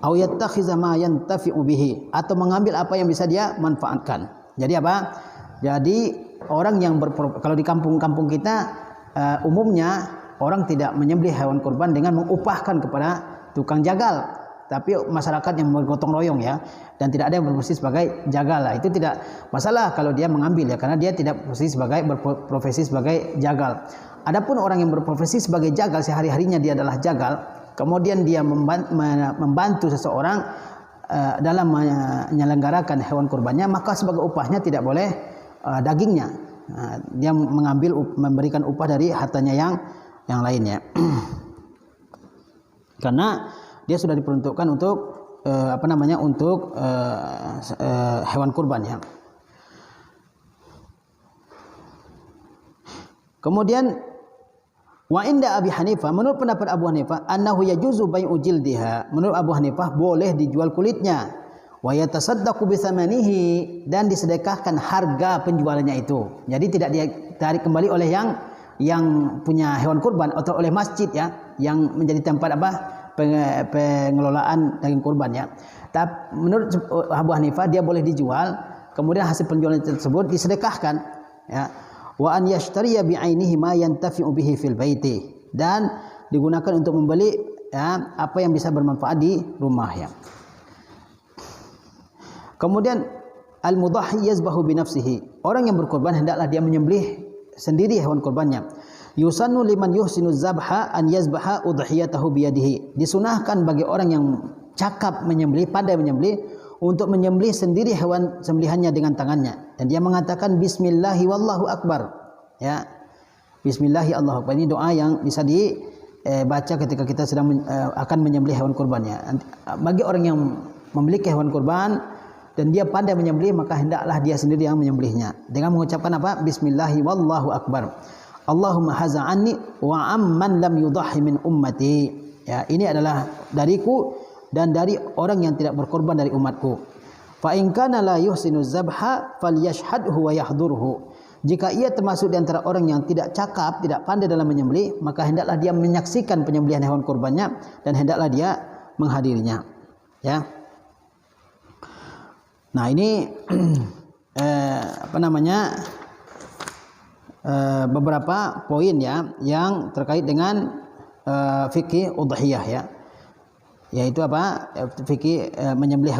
Au yattakhiza ma yantafi'u bihi, atau mengambil apa yang bisa dia manfaatkan. Jadi apa? Jadi orang yang kalau di kampung-kampung kita umumnya orang tidak menyembelih hewan kurban dengan mengupahkan kepada tukang jagal, tapi masyarakat yang bergotong royong ya, dan tidak ada yang berprofesi sebagai jagal lah. Itu tidak masalah kalau dia mengambil ya, karena dia tidak berprofesi sebagai jagal. Adapun orang yang berprofesi sebagai jagal, sehari-harinya dia adalah jagal, kemudian dia membantu seseorang dalam menyelenggarakan hewan kurbannya, maka sebagai upahnya tidak boleh dagingnya. Dia memberikan upah dari hartanya yang lainnya. Karena dia sudah diperuntukkan untuk untuk hewan kurban ya. Kemudian wa inda Abi Hanifah, menurut pendapat Abu Hanifah, annahu yajuzu bai'u jildiha, menurut Abu Hanifah boleh dijual kulitnya, wa yatasaddaqu bi thamanihi, dan disedekahkan harga penjualannya itu. Jadi tidak ditarik kembali oleh yang punya hewan kurban atau oleh masjid ya, yang menjadi tempat pengelolaan daging kurban ya. Tapi menurut Abu Hanifah dia boleh dijual, kemudian hasil penjualan tersebut disedekahkan ya. Wa an yashtariya bi'ainihi ma yantafi'u bihi fil baiti, dan digunakan untuk membeli ya, apa yang bisa bermanfaat di rumah ya. Kemudian al-mudahhi yazbahu bi nafsihi, orang yang berkorban hendaklah dia menyembelih sendiri hewan kurbannya. Yusannu liman yuhsinu zabha an yazbaha udhiyatahu biyadihi, disunahkan bagi orang yang cakap menyembelih, pandai menyembelih, untuk menyembelih sendiri hewan sembelihannya dengan tangannya. dan dia mengatakan bismillahi wallahu akbar. Ya. Bismillahi Allahu akbar. Ini doa yang bisa dibaca ketika kita sedang akan menyembelih hewan kurbannya. Bagi orang yang memiliki hewan kurban dan dia pandai menyembelih, maka hendaklah dia sendiri yang menyembelihnya dengan mengucapkan apa? Bismillahi wallahu akbar. Allahumma haza anni wa amman lam yudahhi min ummati. Ya, ini adalah dariku dan dari orang yang tidak berkorban dari umatku. Fa in kana la yuhsinu zabha falyashhadhu wa yahdurhu. Jika ia termasuk di antara orang yang tidak cakap, tidak pandai dalam menyembelih, maka hendaklah dia menyaksikan penyembelihan hewan kurbannya dan hendaklah dia menghadirinya. Ya. Nah, ini beberapa poin ya yang terkait dengan fikih udhiyah ya. Yaitu apa? Fikih menyembelih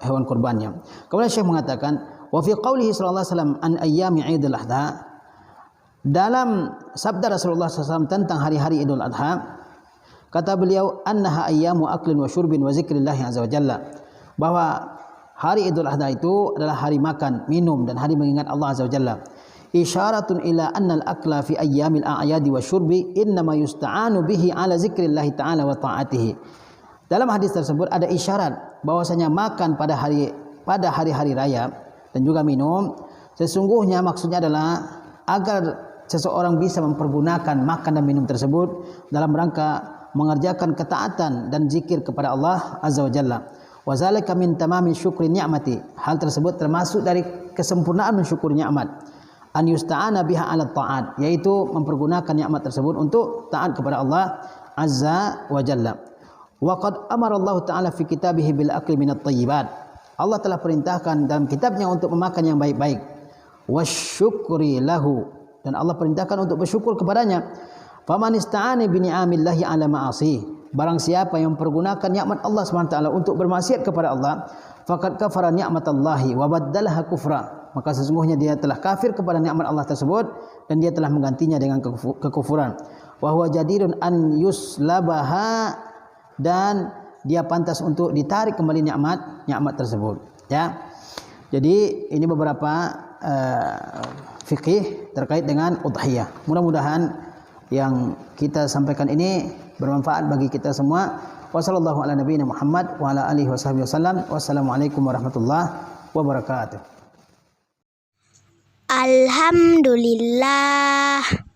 hewan kurbannya. Kemudian Syekh mengatakan wa fi qaulihi sallallahu alaihi wasallam an ayyami Idul Adha, dalam sabda Rasulullah SAW tentang hari-hari Idul Adha, kata beliau annaha ayyamu aklin wa syurbin wa zikrillah azza wa jalla, bahwa hari Idul Adha itu adalah hari makan, minum dan hari mengingat Allah azza wa jalla. Isyaratun ila anna al-akla fi ayyamil a'yadi wa syurbi innama yusta'anu bihi ala zikrillah ta'ala wa ta'atihi. Dalam hadis tersebut ada isyarat bahwasanya makan pada hari-hari raya dan juga minum, sesungguhnya maksudnya adalah agar seseorang bisa mempergunakan makan dan minum tersebut dalam rangka mengerjakan ketaatan dan zikir kepada Allah azza wa jalla. Wa zalika min tamami syukri ni'mati. Hal tersebut termasuk dari kesempurnaan mensyukuri nikmat. An yusta'ana biha 'ala ta'at, yaitu mempergunakan nikmat tersebut untuk taat kepada Allah azza wa jalla. Wa qad amara Allah ta'ala fi kitabihi bil akli minat thayyibat. Allah telah perintahkan dalam kitabnya untuk memakan yang baik-baik. Wasyukri lahu, dan Allah perintahkan untuk bersyukur kepadanya. Faman ista'ana bi ni'amillahi 'ala ma'asi, barang siapa yang mempergunakan nikmat Allah SWT untuk bermaksiat kepada Allah, faqad kafara ni'matallahi wa baddalaha kufra, maka sesungguhnya dia telah kafir kepada nikmat Allah tersebut dan dia telah menggantinya dengan kekufuran. Wa huwa jadirun an yuslabaha, dan dia pantas untuk ditarik kembali nikmat tersebut. Ya. Jadi ini beberapa fikih terkait dengan udhiyah. Mudah-mudahan yang kita sampaikan ini bermanfaat bagi kita semua. Wassallallahu ala nabiyina Muhammad wa ala alihi wasallam. Wassalamualaikum warahmatullahi wabarakatuh. Alhamdulillah.